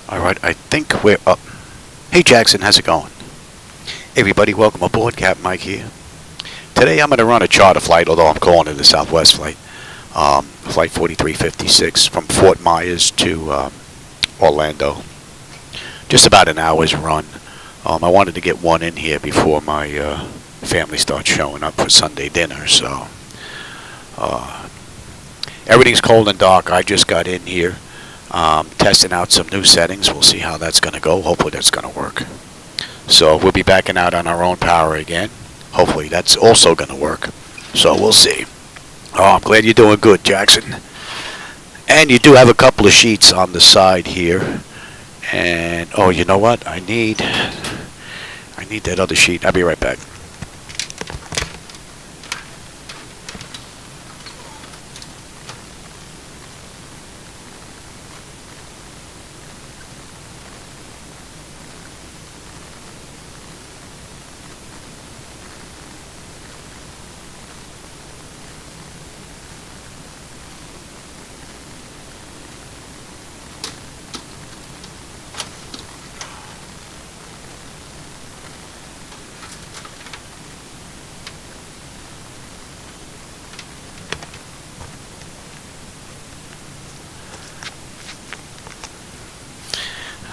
Alright, I think we're up. Hey Jackson, how's it going? Hey everybody, welcome aboard. Captain Mike here. Today I'm going to run a charter flight, although I'm calling it a Southwest flight. Flight 4356 from Fort Myers to Orlando. Just about an hour's run. I wanted to get one in here before my family starts showing up for Sunday dinner, so everything's cold and dark. I just got in here. Testing out some new settings. We'll see how that's going to go. Hopefully that's going to work. So we'll be backing out on our own power again. Hopefully that's also going to work. So we'll see. Oh, I'm glad you're doing good, Jackson. And you do have a couple of sheets on the side here. And, oh, you know what? I need that other sheet. I'll be right back.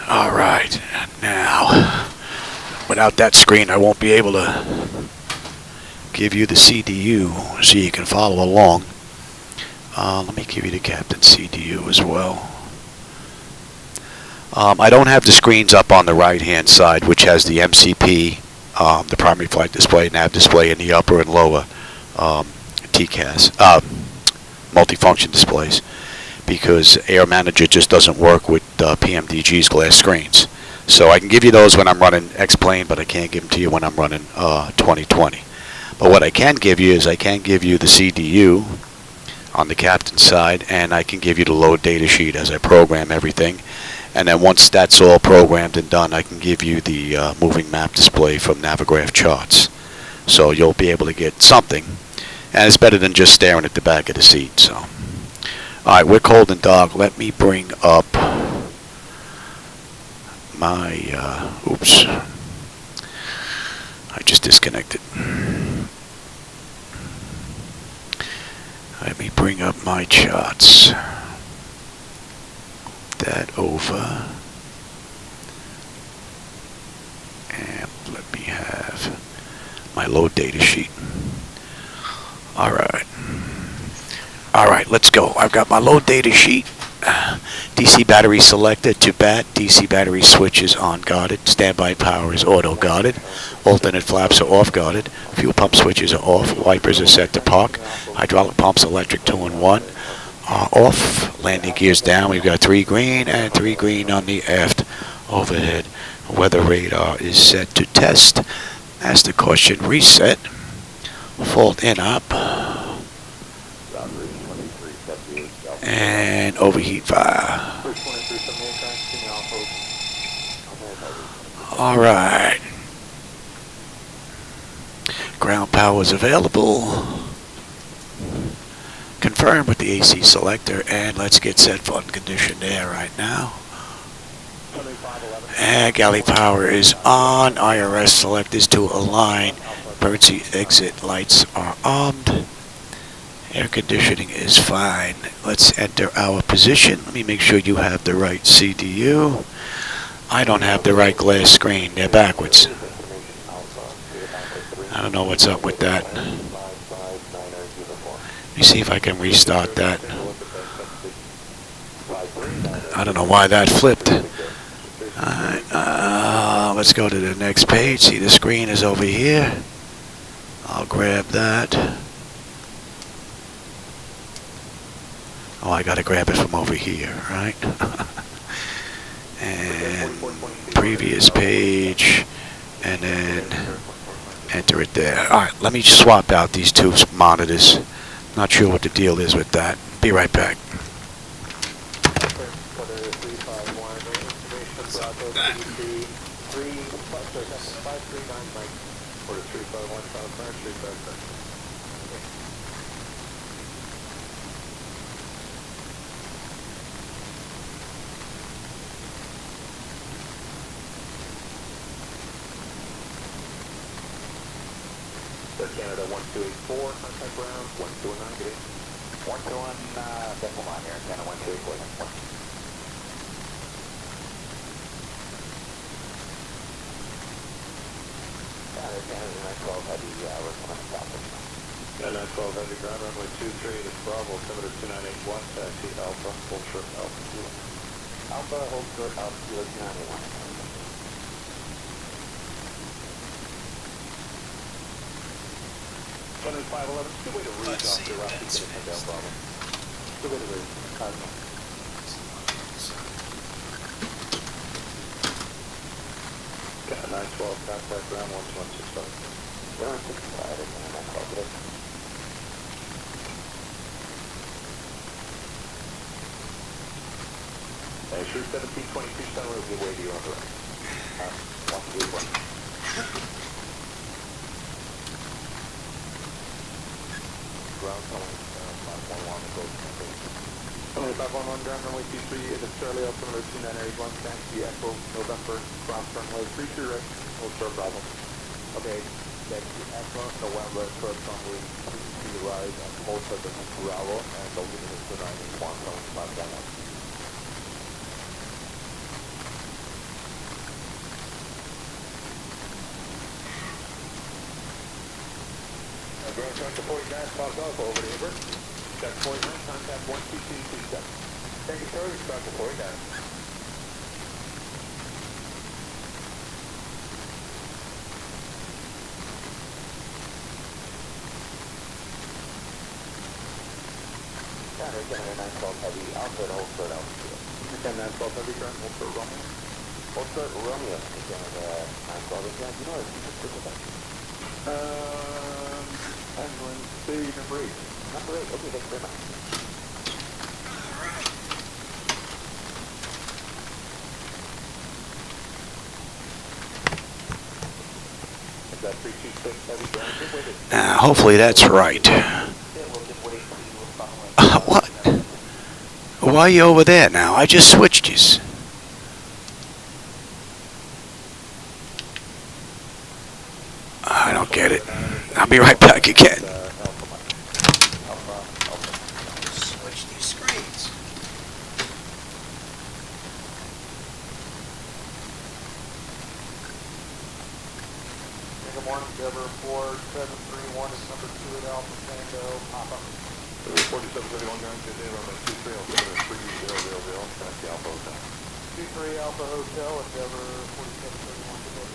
Alright, now, without that screen I won't be able to give you the CDU so you can follow along. Let me give you the captain's CDU as well. I don't have the screens up on the right hand side, which has the MCP, the primary flight display, nav display, and the upper and lower TCAS, multifunction displays, because Air Manager just doesn't work with PMDG's glass screens. So I can give you those when I'm running X-Plane, but I can't give them to you when I'm running 2020. But what I can give you is I can give you the CDU on the captain's side, and I can give you the load data sheet as I program everything. And then once that's all programmed and done, I can give you the moving map display from Navigraph charts. So you'll be able to get something. And it's better than just staring at the back of the seat. So, alright, we're cold and dark. Let me bring up my, oops. I just disconnected. Let me bring up my charts. That over. And let me have my load data sheet. Alright. Alright, let's go. I've got my load data sheet. DC battery selected to bat. DC battery switch is on guarded. Standby power is auto guarded. Alternate flaps are off guarded. Fuel pump switches are off. Wipers are set to park. Hydraulic pumps electric 2-in-1 are off. Landing gears down. We've got 3 green and 3 green on the aft overhead. Weather radar is set to test. Master caution reset. Fault in up. And overheat fire. Alright. Ground power is available. Confirm with the AC selector, and let's get set for unconditioned air right now. And galley power is on. IRS select is to align. Emergency exit lights are armed. Air conditioning is fine. Let's enter our position. Let me make sure you have the right CDU. I don't have the right glass screen. They're backwards. I don't know what's up with that. Let me see if I can restart that. I don't know why that flipped. Alright, let's go to the next page. See, the screen is over here. I'll grab that. Oh, I gotta grab it from over here, right? And previous page, and then enter it there. Alright, let me swap out these 2 monitors. Not sure what the deal is with that. Be right back. Delta Canada 1284, contact ground 121, good evening. 121, decimal 9 here, Canada 1284. Canada 912 Heavy, we're coming to Southwest. Yeah, 912 Heavy, ground runway 23, this Bravo, altimeter 2981, taxi Alpha, hold short Alpha Kilo. Alpha, hold short, Alpha Kilo 2981. 511, it's a good way to read off your route to get a down problem. It's a good way to read. Cosmo. Got 912, contact ground 12165. 165, and 912, good. Sure 1722 Sunroof, good way to you on the right. 121. Ground calling, 511, go to 511, ground runway 23, it's Charlie, altimeter 2981, taxi Echo, November, cross runway 33 right, hold short Bravo. Okay, taxi Echo, November, cross runway 33 right, hold short Bravo, and altimeter 2981, calling 511. Grand Trunk to 49, Fox Alpha, over to Hoover. Check 49, contact 12227. Thank you, sir. Respect to 49. Canada 912 Heavy, Alpha, hold short Alpha. Canada 912 Heavy, ground, hold short Romeo. Hold short Romeo, Canada 912, you know what it's just about. I'm going to say number 8. Number 8, okay, thanks very much. Is that 326 Heavy ground? Good way to... Now, hopefully that's right. Yeah, we'll just wait for you. What? Why are you over there now? I just switched yous. I don't get it. I'll be right back again. Switch these screens. Good morning, Endeavor 4731 is number 2 at Alpha Tango, Papa. 4731, ground, good day, runway 23, altimeter 3000, taxi Alpha Hotel. 23 Alpha Hotel, Endeavor 4731, good day.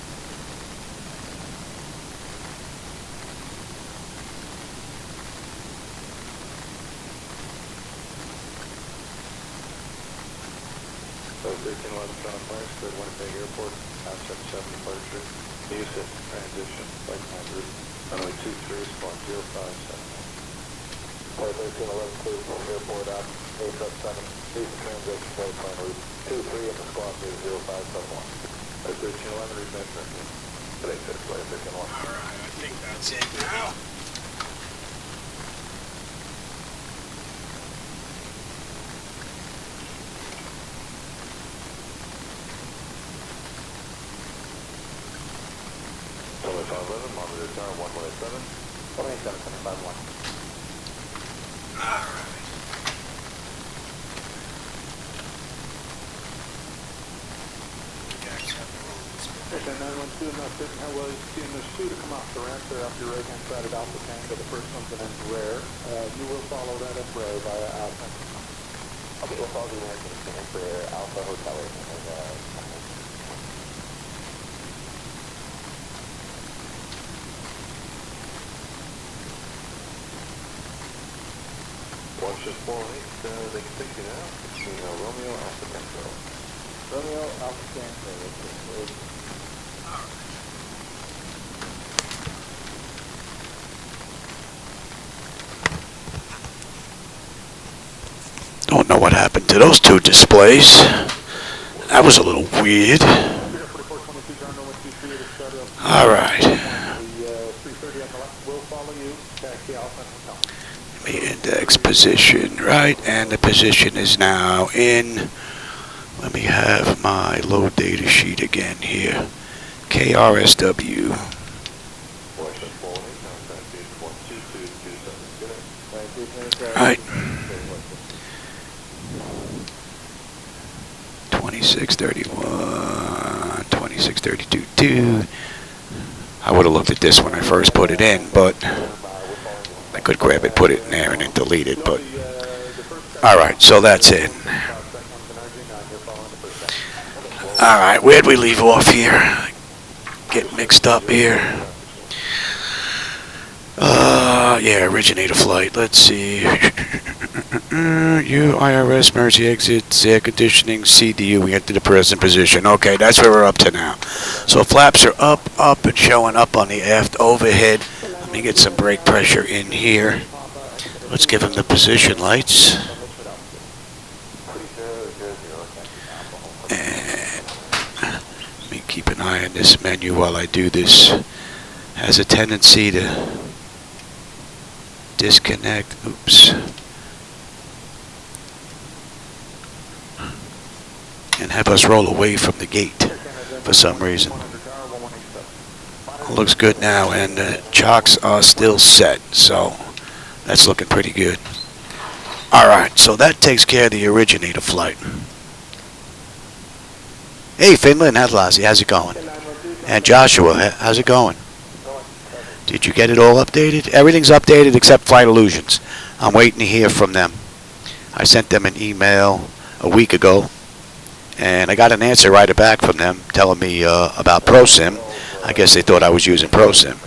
So 1311 John Myers, good Winnipeg Airport, 977 departure, Houston, transition, flight 900, runway 23, squawk 057. Flight 1311, clear from airport out, A-7, Houston transition, flight plan route 23 in the squawk is 0571. Flight 1311, read back directly. Today, sir, flight 1311. Alright, I think that's it now. Sunway 511, monitor tower 117. 187, 751. Alright. Station 912, not certain how well you see in this 2 to come off the ramp there off your right-hand side at Alpha Tango. The first one's an Embraer. You will follow that Embraer via Alpha. Okay, we'll follow the American Embraer Alpha Hotel. Watch this 48, they can take you now. Between Romeo, Alpha Tango. Romeo Alpha Tango. Don't know what happened to those two displays. That was a little weird. Alright. The index position, right, and the position is now in. Let me have my load data sheet again here. KRSW. Alright. 2631, 2632.2. I would have looked at this when I first put it in, but I could grab it, put it in there, and then delete it. But alright, so that's it. Alright, where'd we leave off here? Get mixed up here. Yeah, originator flight. Let's see. IRS, emergency exits, air conditioning, CDU. We entered the present position. Okay, that's where we're up to now. So flaps are up, and showing up on the aft overhead. Let me get some brake pressure in here. Let's give them the position lights. And let me keep an eye on this menu while I do this. Has a tendency to disconnect. Oops. And have us roll away from the gate for some reason. Looks good now, and the chocks are still set, so that's looking pretty good. Alright, so that takes care of the originator flight. Hey Finland, how's it going? And Joshua, how's it going? Did you get it all updated? Everything's updated except Flight Illusions. I'm waiting to hear from them. I sent them an email a week ago, and I got an answer right back from them telling me about ProSim. I guess they thought I was using ProSim.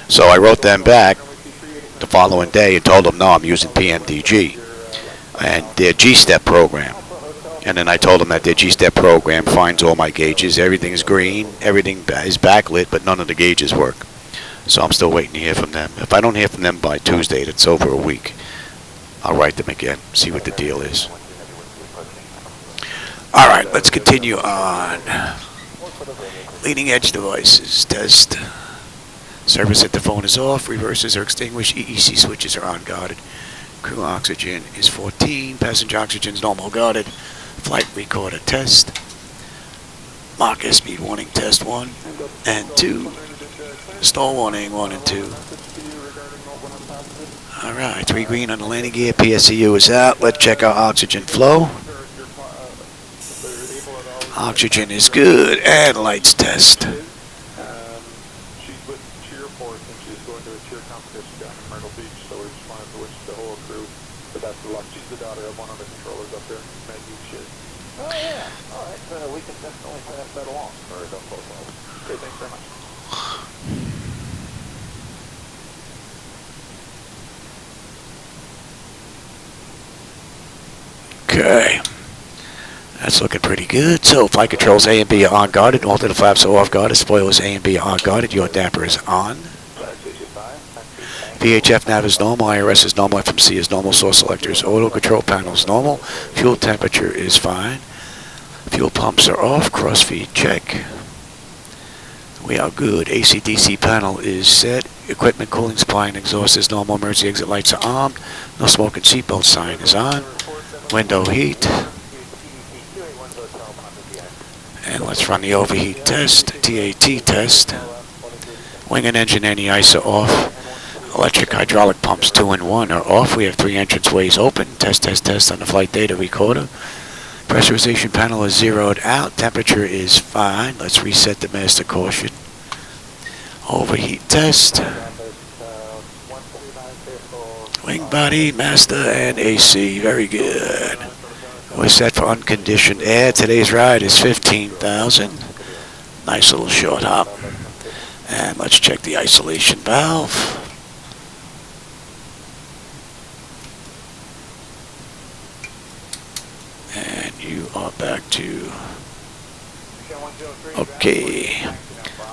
So I wrote them back the following day and told them, no, I'm using PMDG and their G-Step program. And then I told them that their G-Step program finds all my gauges. Everything is green, everything is backlit, but none of the gauges work. So I'm still waiting to hear from them. If I don't hear from them by Tuesday, that's over a week, I'll write them again, see what the deal is. Alright, let's continue on. Leading edge devices, test. Service at the phone is off, reverses are extinguished, EEC switches are unguarded. Crew oxygen is 14, passenger oxygen is normal guarded. Flight recorder test. Mach airspeed warning test 1 and 2. Stall warning 1 and 2. Alright, 3 green on the landing gear, PSCU is out. Let's check our oxygen flow. Oxygen is good, and lights test. She's with cheer force and she's going to a cheer competition down in Myrtle Beach, so we just wanted to wish the whole crew the best of luck. She's the daughter of one of the controllers up there, Maggie Shit. Oh yeah, alright, we can definitely pass that along for the photo. Okay, thanks very much. Okay. That's looking pretty good. So flight controls A and B are on guarded. All of the flaps are off guarded. Spoilers A and B are on guarded. Your damper is on. VHF nav is normal. IRS is normal. FMC is normal. Source selector is auto. Control panel is normal. Fuel temperature is fine. Fuel pumps are off. Crossfeed check. We are good. AC/DC panel is set. Equipment, cooling, supply, and exhaust is normal. Emergency exit lights are on. No smoking seatbelt sign is on. Window heat. And let's run the overheat test, TAT test. Wing and engine anti-ice are off. Electric hydraulic pumps 2 and 1 are off. We have 3 entranceways open. Test on the flight data recorder. Pressurization panel is zeroed out. Temperature is fine. Let's reset the master caution. Overheat test. Wing body, master, and AC. Very good. We're set for unconditioned air. Today's ride is 15,000. Nice little short hop. And let's check the isolation valve. And you are back to... Okay.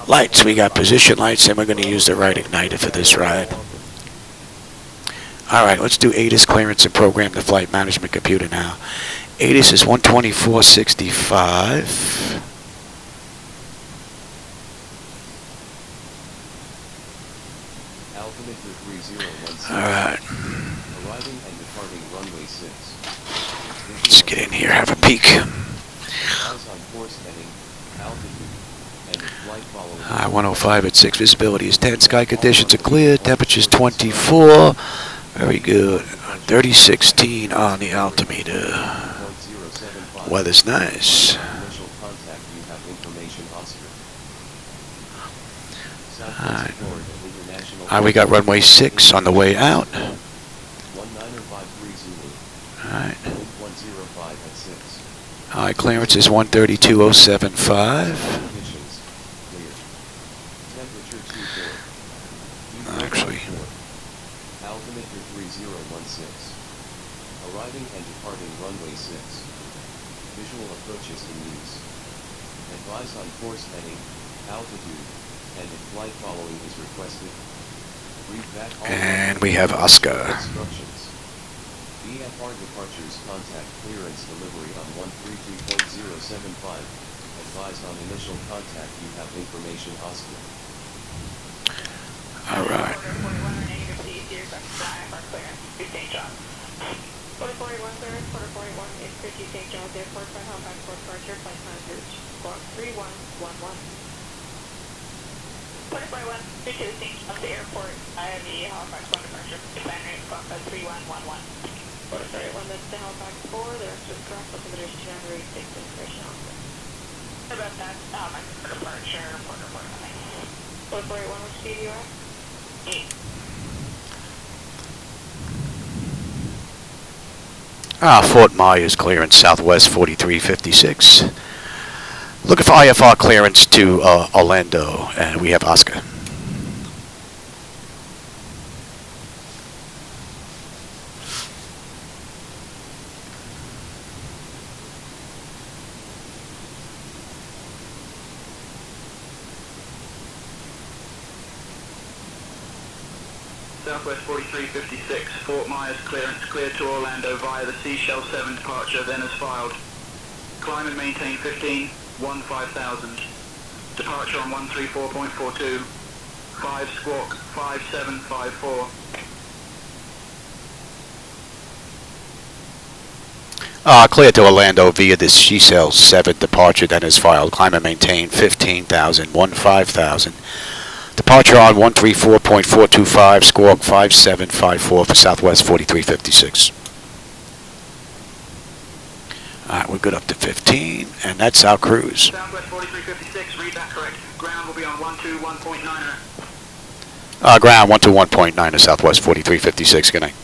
Lights. We got position lights, and we're going to use the right igniter for this ride. Alright, let's do ATIS clearance and program the flight management computer now. ATIS is 124.65. Alright. Let's get in here, have a peek. 105 at 6, visibility is 10, sky conditions are clear, temperature is 24. Very good. 3016 on the altimeter. Weather's nice. Alright. Alright, we got runway 6 on the way out. Alright. Alright, clearance is 132.075. Actually. Altimeter 3016. Arriving and departing runway 6. Visual approaches in use. Advise on course heading, altitude, and if flight following is requested. Read back all And we have Oscar. instructions. VFR departures contact clearance delivery on 132.075. Advise on initial contact you have information Oscar. All right. 4041, sir. 4041 is 50 St. John's Airport by Halifax for departure, flight manager, squawk 3111. 4041, 52 St. John's Airport, IAV Halifax 1 departure, flight manager, squawk 3111. 4041, that's the Halifax 4, the rest is correct, altimeter 296, information officer. About that, Halifax for departure, report. 4041, which speed are you at? 8. Fort Myers clearance, Southwest 4356. Looking for IFR clearance to Orlando, and we have Oscar. Southwest 4356, Fort Myers clearance, clear to Orlando via the Seashell 7 departure, then as filed. Climb and maintain 15, 5000. Departure on 134.42, 5 squawk 5754. Clear to Orlando via the Seashell 7 departure, then as filed. Climb and maintain 15,000, 5000. Departure on 134.425, squawk 5754 for Southwest 4356. Alright, we're good up to 15, and that's our cruise. Southwest 4356, read that correct. Ground will be on 121.9er. Ground 121.9 to Southwest 4356, good night.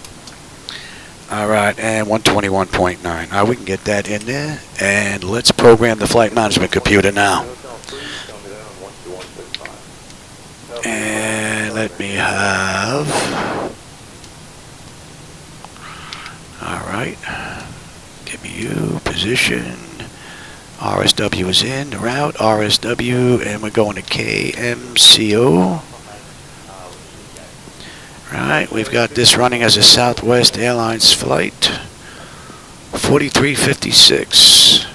Alright, and 121.9. We can get that in there, and let's program the flight management computer now. And let me have, alright, give me you, position, RSW is in, route, RSW, and we're going to KMCO. Right, we've got this running as a Southwest Airlines Flight, 4356.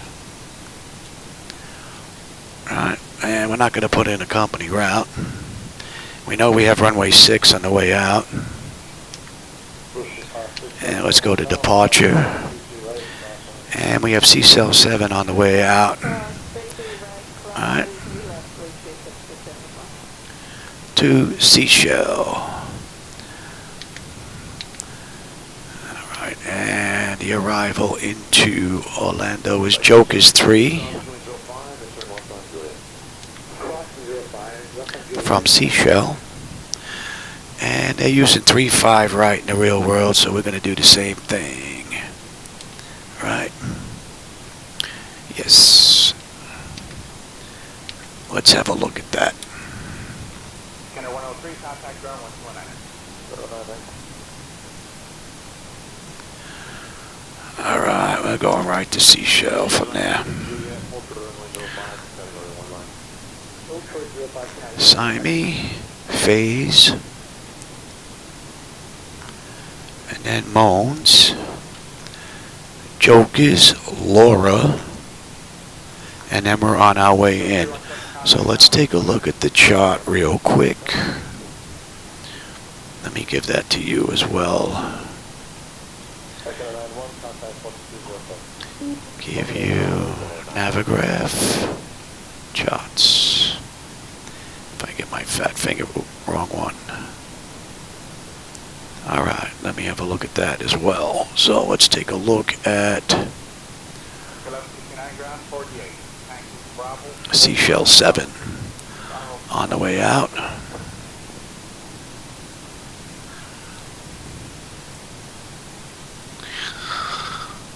Right, and we're not going to put in a company route. We know we have runway 6 on the way out. And let's go to departure. And we have Seashell 7 on the way out. Alright. To Seashell. Alright, and the arrival into Orlando is Jokers 3. From Seashell, and they're using 3.5 right in the real world, so we're going to do the same thing. Right? Yes. Let's have a look at that. Kenner 103, contact ground 129. Alright, we're going right to Seashell from there. Sime, Phase, and then Moans, Jokers, Laura, and then we're on our way in. So let's take a look at the chart real quick. Let me give that to you as well. Give you Navigraph charts. If I get my fat finger, wrong one. All right, let me have a look at that as well. So let's take a look at Seashell 7 on the way out.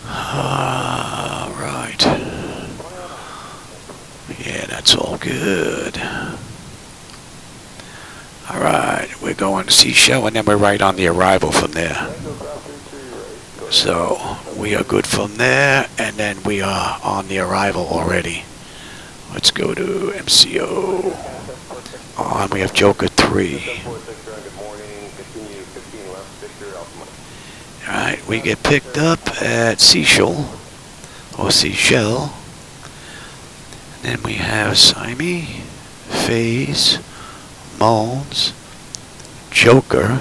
All right. Yeah, that's all good. All right, we're going to Seashell, and then we're right on the arrival from there. So we are good from there, and then we are on the arrival already. Let's go to MCO. On, we have Joker 3. All right, we get picked up at Seashell, or Seashell. And then we have Simi, Phase, Moans, Joker,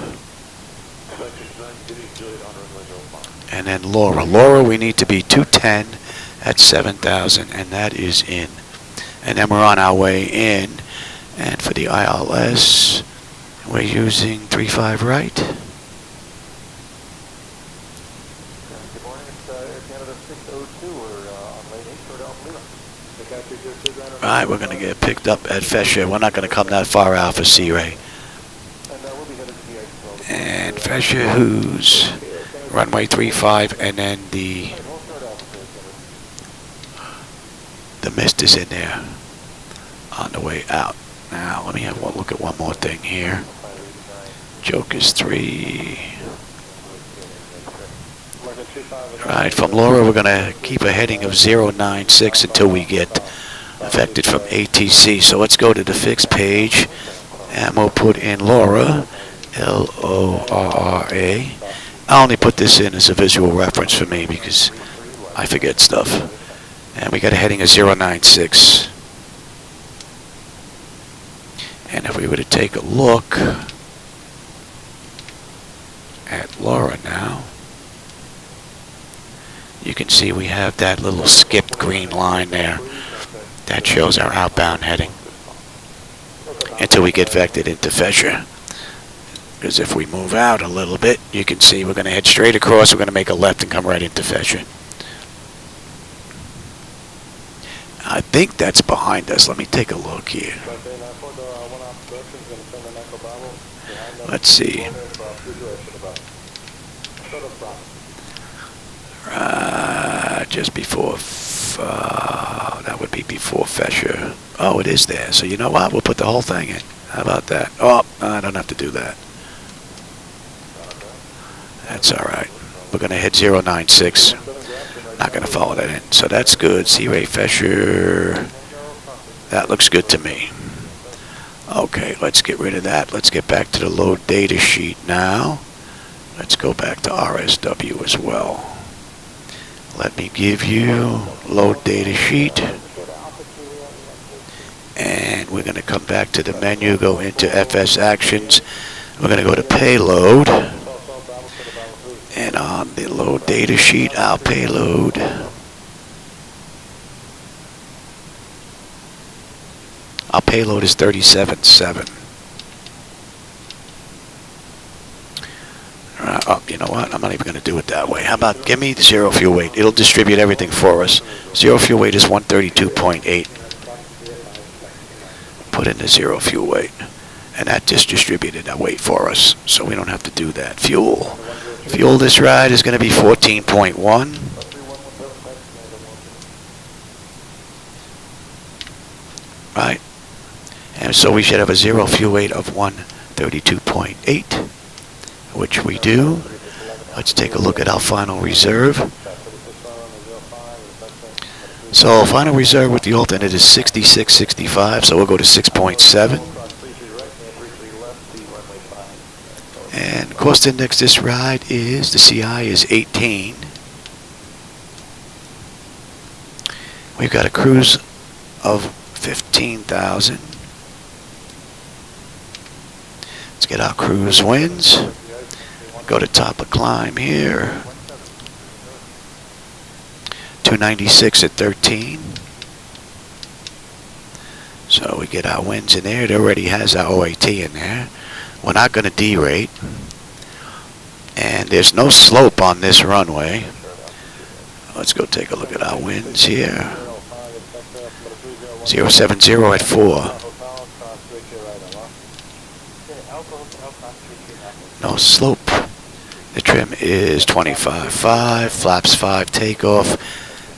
and then Laura. Laura, we need to be 210 at 7,000, and that is in. And then we're on our way in, and for the ILS, we're using 35 right. Good morning, it's Air Canada 602. We're on lane 8 toward Alpha Lima. Right, we're going to get picked up at Fesher. We're not going to come that far out for Sea-Ray. And Fesher, who's runway 35, and then the mist is in there on the way out. Now, let me have one look at one more thing here. Joker's 3. Right, from Laura, we're going to keep a heading of 096 until we get affected from ATC. So let's go to the fixed page, and we'll put in Laura, L-O-R-R-A. I only put this in as a visual reference for me because I forget stuff. And we got a heading of 096. And if we were to take a look at Laura now, you can see we have that little skipped green line there. That shows our outbound heading until we get vectored into Fesher. Because if we move out a little bit, you can see we're going to head straight across. We're going to make a left and come right into Fesher. I think that's behind us. Let me take a look here. Let's see. Just before, that would be before Fesher. Oh, it is there. So you know what? We'll put the whole thing in. How about that? Oh, I don't have to do that. That's all right. We're going to hit 096. Not going to follow that in. So that's good. Sea-Ray Fesher. That looks good to me. Okay, let's get rid of that. Let's get back to the load data sheet now. Let's go back to RSW as well. Let me give you load data sheet. And we're going to come back to the menu, go into FS Actions. We're going to go to Payload. And on the load data sheet, our payload is 37.7. Oh, you know what? I'm not even going to do it that way. How about give me the zero fuel weight? It'll distribute everything for us. Zero fuel weight is 132.8. Put in the zero fuel weight. And that just distributed that weight for us. So we don't have to do that. Fuel. Fuel this ride is going to be 14.1. Right. And so we should have a zero fuel weight of 132.8, which we do. Let's take a look at our final reserve. So final reserve with the alternate is 66.65, so we'll go to 6.7. And cost index this ride is, the CI is 18. We've got a cruise of 15,000. Let's get our cruise winds. Go to top of climb here. 296 at 13. So we get our winds in there. It already has our OAT in there. We're not going to derate. And there's no slope on this runway. Let's go take a look at our winds here. 070 at 4. No slope. The trim is 25.5, flaps 5 takeoff,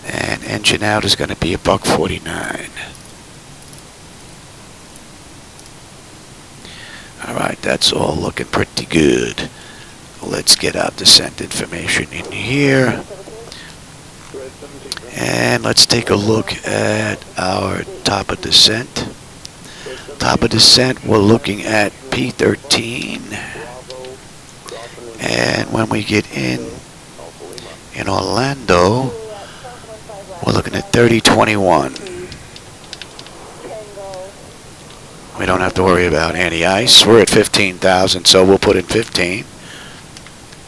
and engine out is going to be a $149. Alright, that's all looking pretty good. Let's get our descent information in here. And let's take a look at our top of descent. Top of descent, we're looking at P13. And when we get in Orlando, we're looking at 3021. We don't have to worry about any ice. We're at 15,000, so we'll put in 15.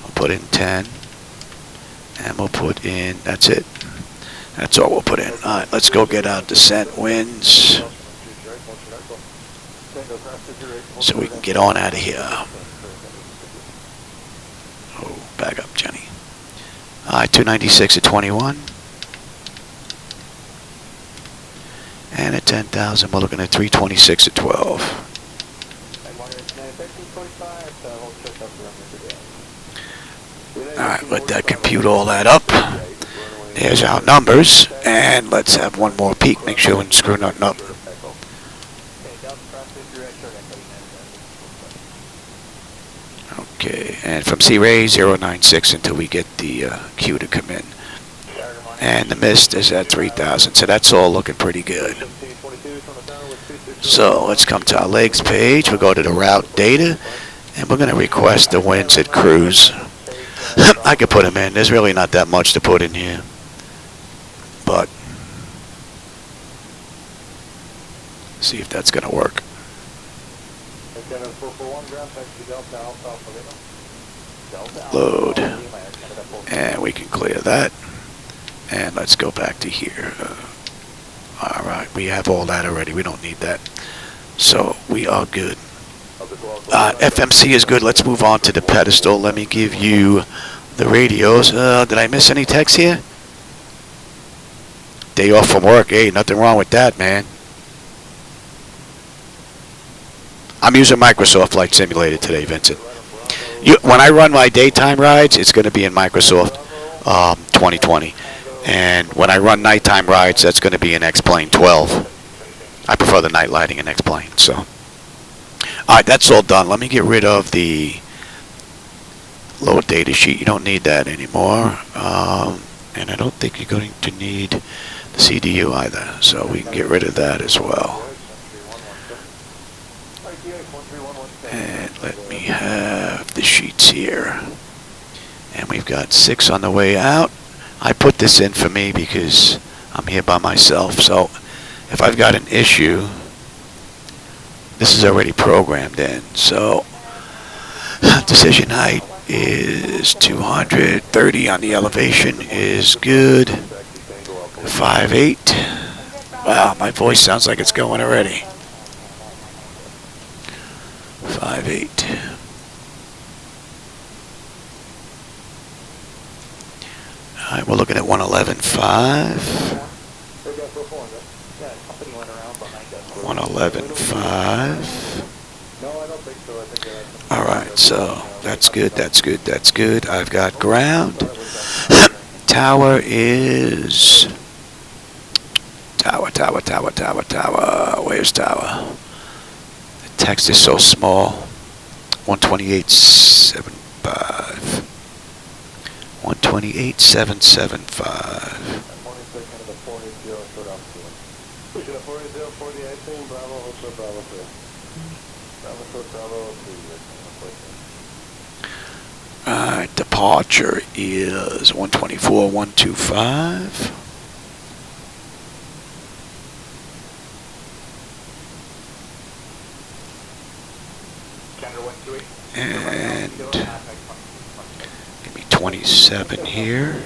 We'll put in 10. And we'll put in, that's it. That's all we'll put in. Alright, let's go get our descent winds, so we can get on out of here. Oh, back up, Jenny. Alright, 296 at 21. And at 10,000, we're looking at 326 at 12. Alright, let that compute all that up. There's our numbers. And let's have one more peek, make sure we don't screw nothing up. Okay, and from C-Ray 096 until we get the cue to come in. And the mist is at 3,000, so that's all looking pretty good. So let's come to our legs page. We'll go to the route data, and we're going to request the winds at cruise. I could put them in. There's really not that much to put in here. But see if that's going to work. Load. And we can clear that. And let's go back to here. Alright, we have all that already. We don't need that. So we are good. FMC is good. Let's move on to the pedestal. Let me give you the radios. Did I miss any text here? Day off from work. Hey, nothing wrong with that, man. I'm using Microsoft Flight Simulator today, Vincent. When I run my daytime rides, it's going to be in Microsoft 2020. And when I run nighttime rides, that's going to be in X-Plane 12. I prefer the night lighting in X-Plane. So, all right, that's all done. Let me get rid of the load data sheet. You don't need that anymore. And I don't think you're going to need the CDU either. So we can get rid of that as well. And let me have the sheets here. And we've got 6 on the way out. I put this in for me because I'm here by myself. So if I've got an issue, this is already programmed in. So decision height is 230 on the elevation is good. 5'8". Wow, my voice sounds like it's going already. 5'8". Alright, we're looking at 111.5. 111.5. Alright, so that's good, that's good, that's good. I've got ground. Tower is... Tower. Where's tower? The text is so small. 128.75. 128.775. Alright, departure is 124.125. And give me 27 here.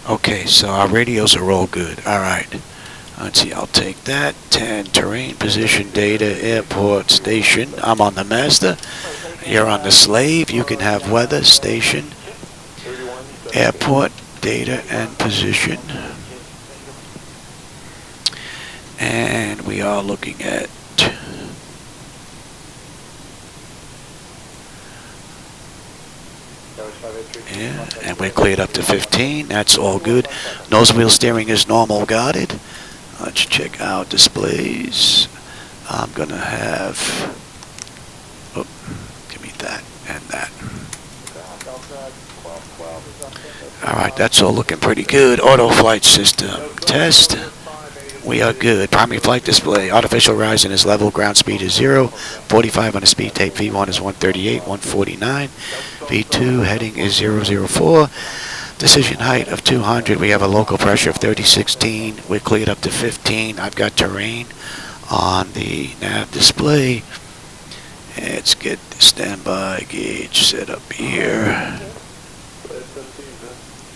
Okay, so our radios are all good. Alright. Let's see, I'll take that. 10, terrain, position, data, airport, station. I'm on the master. You're on the slave. You can have weather, station, airport, data, and position. And we are looking at yeah, and we're cleared up to 15. That's all good. Nose wheel steering is normal guarded. Let's check out displays. I'm gonna have, oh, give me that and that. Alright, that's all looking pretty good. Auto flight system test. We are good. Primary flight display. Artificial horizon is level. Ground speed is 0. 45 on the speed tape. V1 is 138, 149. V2 heading is 004. Decision height of 200. We have a local pressure of 3016. We're cleared up to 15. I've got terrain on the nav display. Let's get the standby gauge set up here.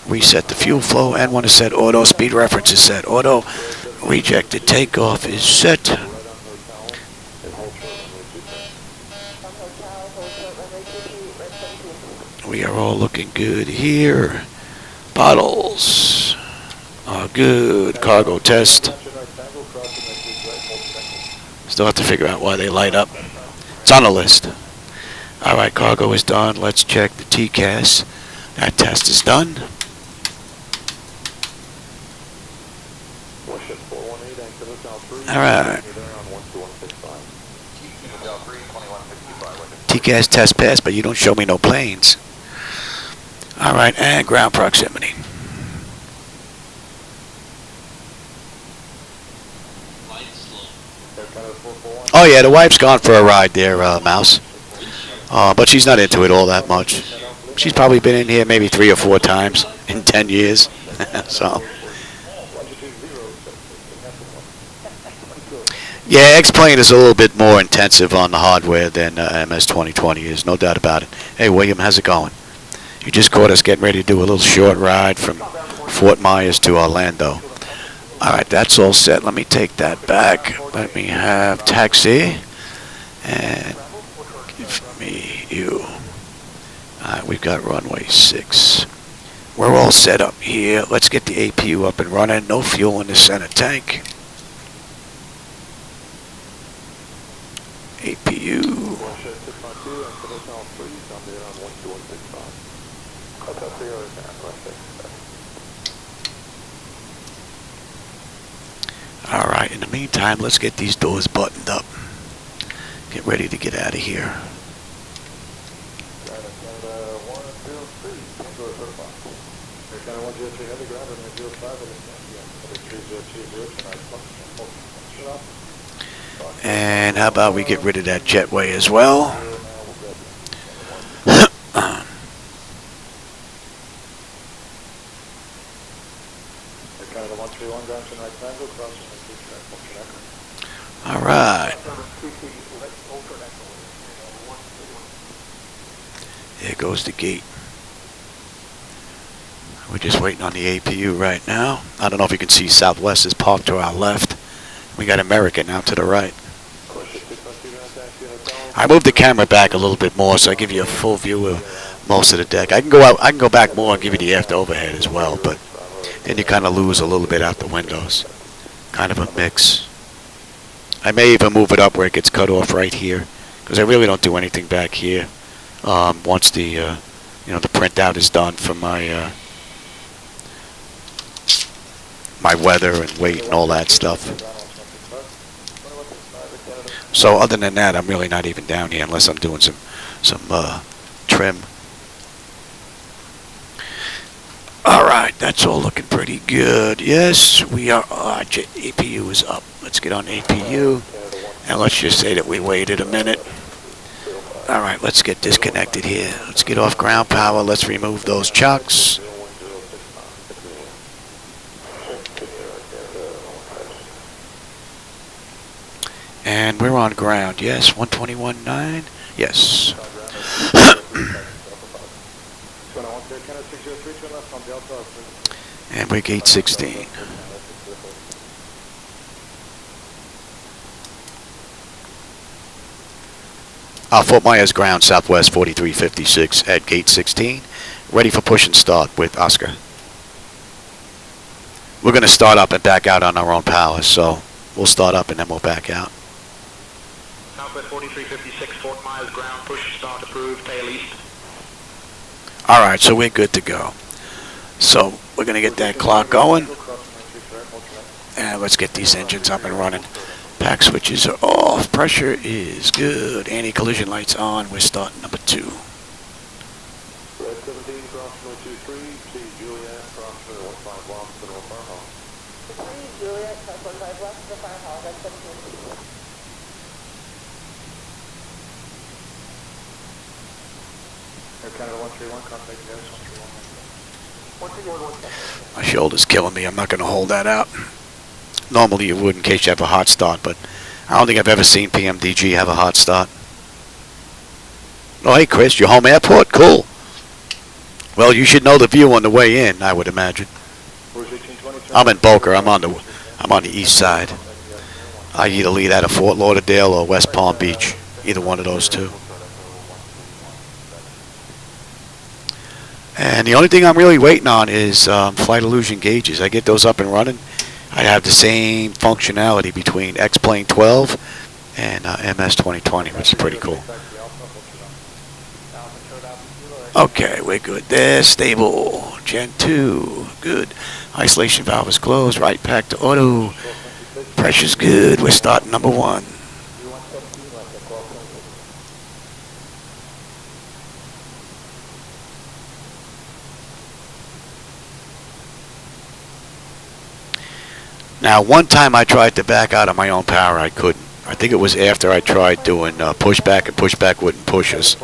Reset the fuel flow. N1 is set. Auto speed reference is set. Auto rejected takeoff is set. We are all looking good here. Bottles are good. Cargo test. Still have to figure out why they light up. It's on the list. Alright, cargo is done. Let's check the TCAS. That test is done. Alright. TCAS test passed, but you don't show me no planes. Alright, and ground proximity. Oh yeah, the wife's gone for a ride there, Mouse. But she's not into it all that much. She's probably been in here maybe 3 or 4 times in 10 years. So. Yeah, X-Plane is a little bit more intensive on the hardware than MS-2020 is, no doubt about it. Hey, William, how's it going? You just caught us getting ready to do a little short ride from Fort Myers to Orlando. All right, that's all set. Let me take that back. Let me have taxi. And give me you. All right, we've got runway 6. We're all set up here. Let's get the APU up and running. No fuel in the center tank. APU. Alright, in the meantime, let's get these doors buttoned up. Get ready to get out of here. And how about we get rid of that jetway as well? All right. There goes the gate. We're just waiting on the APU right now. I don't know if you can see Southwest is parked to our left. We got American now to the right. I moved the camera back a little bit more so I give you a full view of most of the deck. I can go out, I can go back more and give you the after overhead as well, but then you kind of lose a little bit out the windows. Kind of a mix. I may even move it up where it gets cut off right here, because I really don't do anything back here. Once the the printout is done for my my weather and weight and all that stuff. So other than that, I'm really not even down here unless I'm doing some trim. All right, that's all looking pretty good. Yes, we are. APU is up. Let's get on APU, and let's just say that we waited a minute. All right, let's get disconnected here. Let's get off ground power. Let's remove those chocks. And we're on ground. Yes, 121.9. Yes. And we're gate 16. Fort Myers ground, Southwest 4356 at gate 16. Ready for push and start with Oscar. We're going to start up and back out on our own power, so we'll start up and then we'll back out. Southwest 4356, Fort Myers ground, push start approved, tail east. All right, so we're good to go. So we're going to get that clock going. And let's get these engines up and running. Pack switches are off. Pressure is good. Anti-collision lights on. We're starting number 2. Red 17, crossing 23, see Juliet, crossing 15 West, and North Farmhouse. 3 Juliet, 45 west of the farmhouse, Red 17. Air Canada 131, contact gas 131. My shoulder's killing me. I'm not going to hold that out. Normally you would in case you have a hot start, but I don't think I've ever seen PMDG have a hot start. Oh, hey, Chris, your home airport? Cool. Well, you should know the view on the way in, I would imagine. I'm in Boca. I'm on the east side. I either leave out of Fort Lauderdale or West Palm Beach. Either one of those two. And the only thing I'm really waiting on is flight illusion gauges. I get those up and running. I have the same functionality between X-Plane 12 and MS 2020, which is pretty cool. Okay, we're good there. Stable. Gen 2. Good. Isolation valve is closed. Right pack to auto. Pressure's good. We're starting number 1. Now, one time I tried to back out of my own power, I couldn't. I think it was after I tried doing pushback, and pushback wouldn't push us.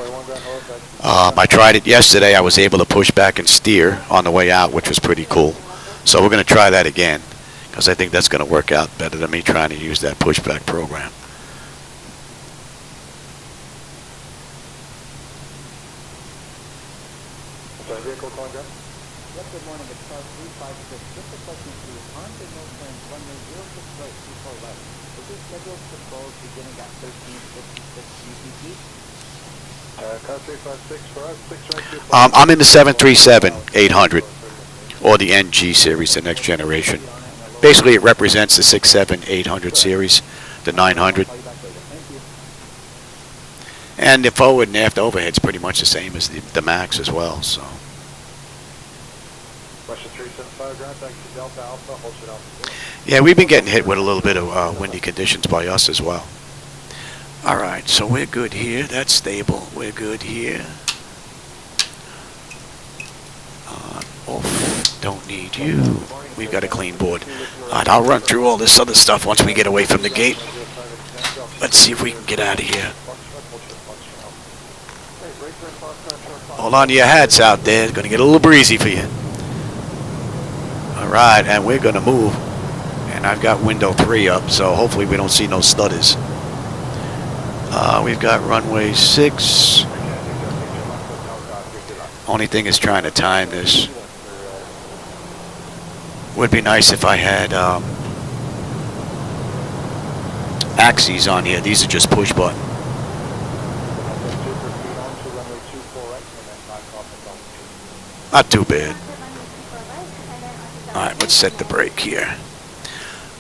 I tried it yesterday. I was able to push back and steer on the way out, which was pretty cool. So we're going to try that again, because I think that's going to work out better than me trying to use that pushback program. Vehicle calling down? Yes, good morning. It's car 356. Just a question to you. On the no plane, runway 06 right, 24 left. Is this scheduled to close beginning at 13:56 UTC? Car 356 for us, 6 right, 2. I'm in the 737-800, or the NG series, the next generation. Basically, it represents the 67-800 series, the 900. And the forward and aft overhead's pretty much the same as the MAX as well, so. Russia 375, ground taxi Delta Alpha, hold it Alpha. Yeah, we've been getting hit with a little bit of windy conditions by us as well. All right, so we're good here. That's stable. We're good here. Off. Don't need you. We've got a clean board. All right, I'll run through all this other stuff once we get away from the gate. Let's see if we can get out of here. Hold on to your hats out there. It's going to get a little breezy for you. All right, and we're going to move. And I've got window 3 up, so hopefully we don't see no stutters. We've got runway 6. Only thing is trying to time this. Would be nice if I had axes on here. These are just push button. Not too bad. Alright, let's set the brake here.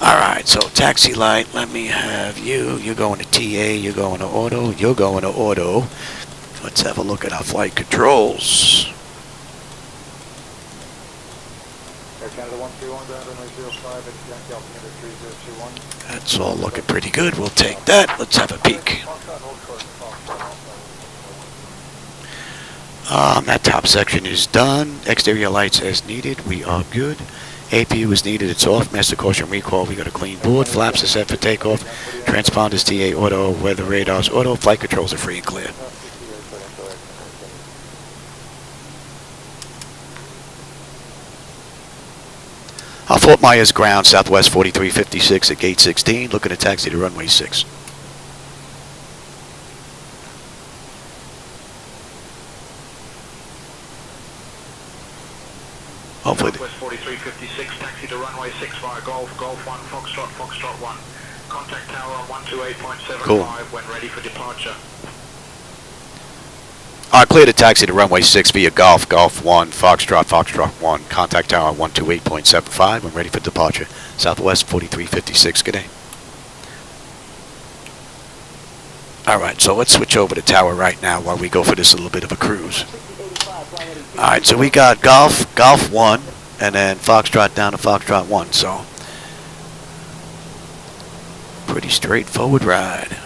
Alright, so taxi light, let me have you. You're going to TA, you're going to auto, you're going to auto. Let's have a look at our flight controls. Air Canada 131, ground runway 05, at Yankee altimeter 3021. That's all looking pretty good. We'll take that. Let's have a peek. That top section is done. Exterior lights as needed. We are good. APU is needed. It's off. Master caution recall. We got a clean board. Flaps are set for takeoff. Transponders TA auto. Weather radars auto. Flight controls are free and clear. Fort Myers ground, Southwest 4356 at gate 16. Looking to taxi to runway 6. Hopefully. Southwest 4356, taxi to runway 6 via Golf, Golf 1, Foxtrot, Foxtrot 1. Contact tower on 128.75 Cool. when ready for departure. Clear to taxi to runway 6 via Golf 1, Foxtrot 1, contact tower 128.75. I'm ready for departure. Southwest 4356, good day. Alright, so let's switch over to tower right now while we go for this little bit of a cruise. Alright, so we got Golf 1, and then Foxtrot down to Foxtrot 1, so pretty straightforward ride.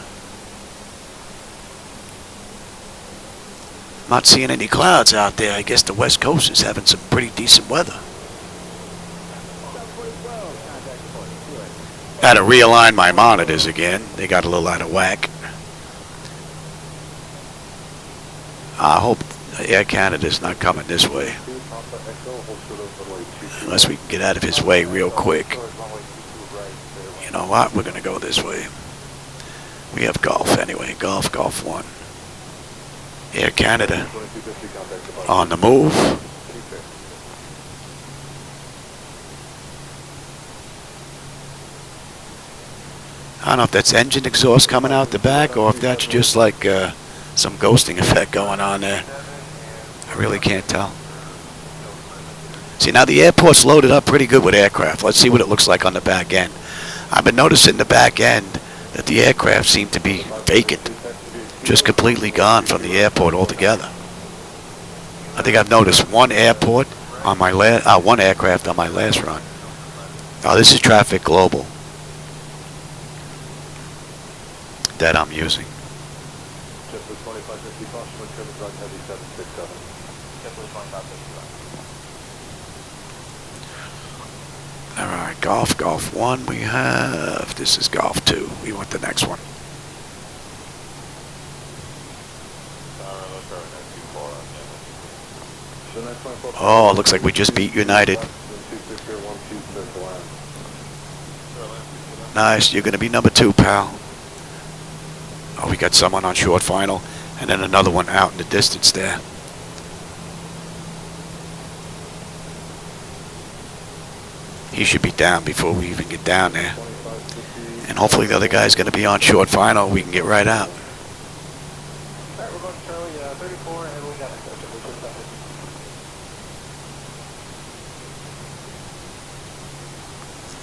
Not seeing any clouds out there. I guess the West Coast is having some pretty decent weather. Had to realign my monitors again. They got a little out of whack. I hope Air Canada's not coming this way. Unless we can get out of his way real quick. You know what? We're going to go this way. We have Golf anyway. Golf 1. Air Canada on the move. I don't know if that's engine exhaust coming out the back or if that's just like some ghosting effect going on there. I really can't tell. See, now the airport's loaded up pretty good with aircraft. Let's see what it looks like on the back end. I've been noticing the back end that the aircraft seem to be vacant. Just completely gone from the airport altogether. I think I've noticed one aircraft on my last run. Oh, this is Traffic Global that I'm using. All right, Golf 1 we have. This is Golf 2. We want the next one. Oh, looks like we just beat United. Nice, you're going to be number 2, pal. Oh, we got someone on short final, and then another one out in the distance there. He should be down before we even get down there. And hopefully the other guy's going to be on short final. We can get right out.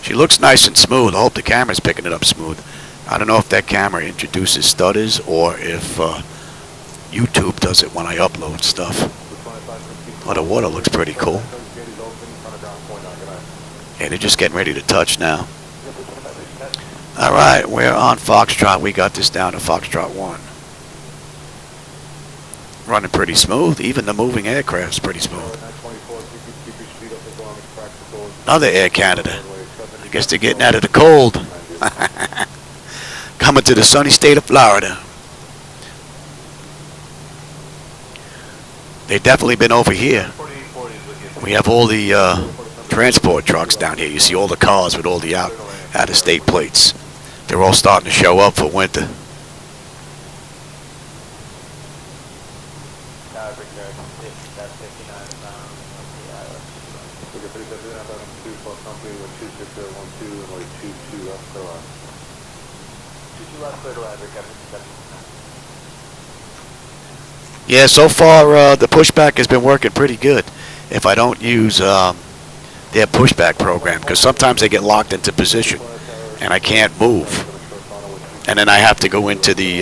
She looks nice and smooth. I hope the camera's picking it up smooth. I don't know if that camera introduces stutters or if YouTube does it when I upload stuff. Oh, the water looks pretty cool. Yeah, they're just getting ready to touch now. All right, we're on Foxtrot. We got this down to Foxtrot 1. Running pretty smooth. Even the moving aircraft's pretty smooth. Another Air Canada. I guess they're getting out of the cold. Coming to the sunny state of Florida. They've definitely been over here. We have all the transport trucks down here. You see all the cars with all the out-of-state plates. They're all starting to show up for winter. Yeah, so far the pushback has been working pretty good. If I don't use their pushback program, because sometimes they get locked into position and I can't move, and then I have to go into the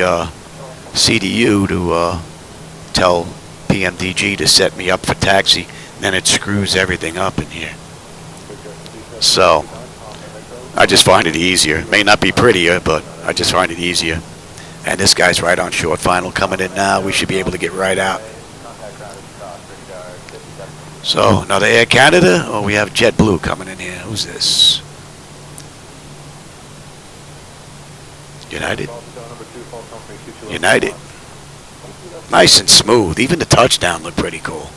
CDU to tell PMDG to set me up for taxi, and then it screws everything up in here. So I just find it easier. It may not be prettier, but I just find it easier. And this guy's right on short final coming in now. We should be able to get right out. So, another Air Canada, or we have JetBlue coming in here. Who's this? United. United. Nice and smooth. Even the touchdown looked pretty cool.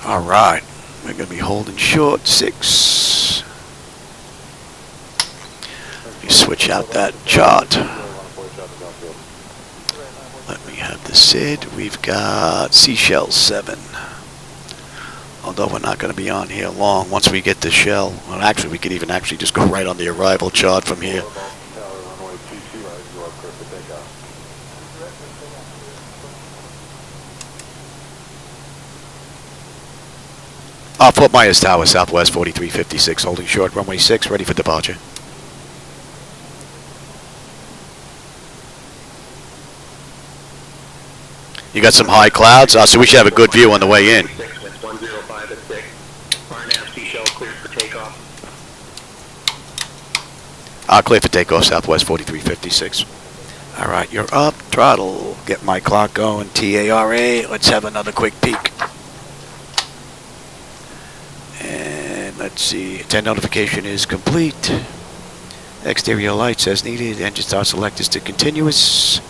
All right, we're going to be holding short 6. switch out that chart. Let me have the SID. We've got Seashell 7. Although we're not going to be on here long once we get the shell. Well, actually, we could even actually just go right on the arrival chart from here. Fort Myers Tower, Southwest 4356, holding short, runway 6, ready for departure. You got some high clouds, so we should have a good view on the way in. 105 at 6. RNAV Seashell cleared for takeoff. Clear for takeoff, Southwest 4356. All right, you're up, throttle. Get my clock going, TARA. Let's have another quick peek. And let's see, 10 notification is complete. Exterior lights as needed. Engine start selectors to continuous.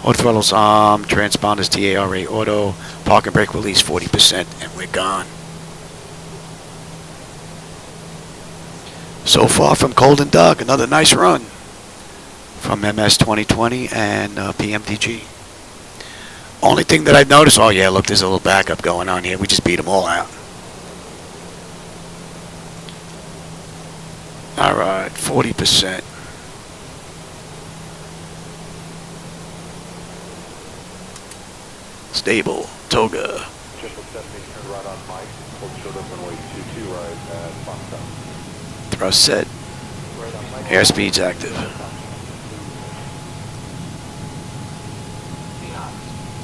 Auto throttles on. Transponders TARA auto. Park and brake release 40%, and we're gone. So far from cold and dark, another nice run from MS 2020 and PMDG. Only thing that I've noticed, oh yeah, look, there's a little backup going on here. We just beat them all out. All right, 40%. Stable, Toga. Thrust set. Airspeed's active.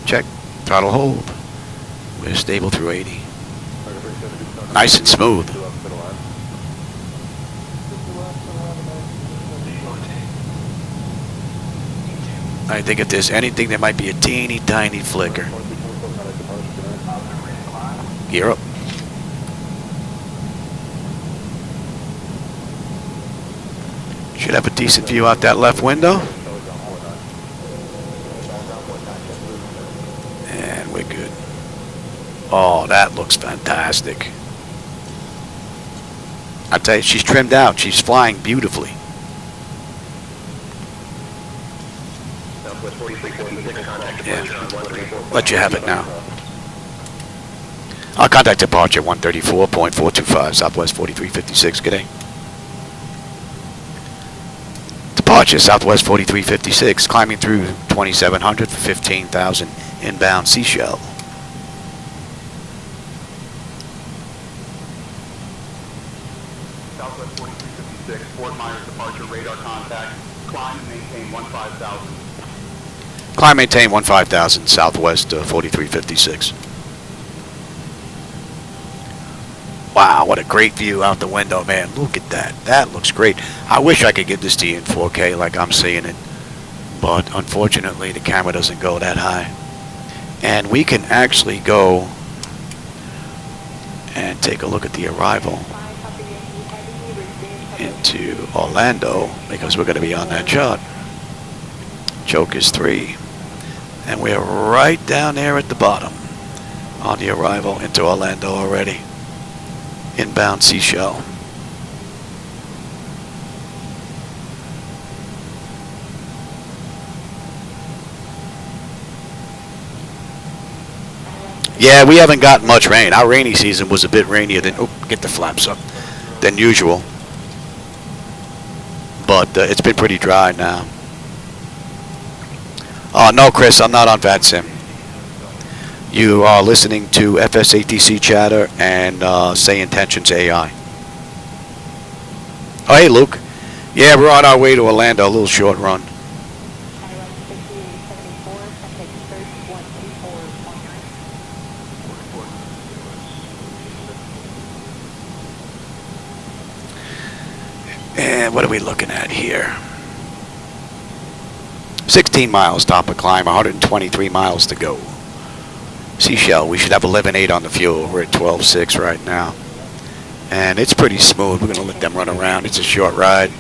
Check. Throttle hold. We're stable through 80. Nice and smooth. I think if there's anything, there might be a teeny tiny flicker. Gear up. Should have a decent view out that left window. And we're good. Oh, that looks fantastic. I tell you, she's trimmed out. She's flying beautifully. Yeah. Let you have it now. Our contact departure 134.425, Southwest 4356. Good day. Departure Southwest 4356, climbing through 2700 for 15,000 inbound Seashell. Southwest 4356, Fort Myers departure, radar contact, climb and maintain 15,000. Climb, maintain 15,000, Southwest 4356. Wow, what a great view out the window, man. Look at that. That looks great. I wish I could give this to you in 4K like I'm seeing it. But unfortunately, the camera doesn't go that high. And we can actually go and take a look at the arrival into Orlando because we're going to be on that chart. Choke is 3. And we're right down there at the bottom on the arrival into Orlando already. Inbound Seashell. Yeah, we haven't got much rain. Our rainy season was a bit rainier than, oh, get the flaps up, than usual. But it's been pretty dry now. Oh, no, Chris, I'm not on VATSIM. You are listening to FSATC chatter and SayIntentions AI. Oh, hey, Luke. Yeah, we're on our way to Orlando, a little short run. And what are we looking at here? 16 miles top of climb, 123 miles to go. Seashell, we should have 11.8 on the fuel. We're at 12.6 right now. And it's pretty smooth. We're going to let them run around. It's a short ride.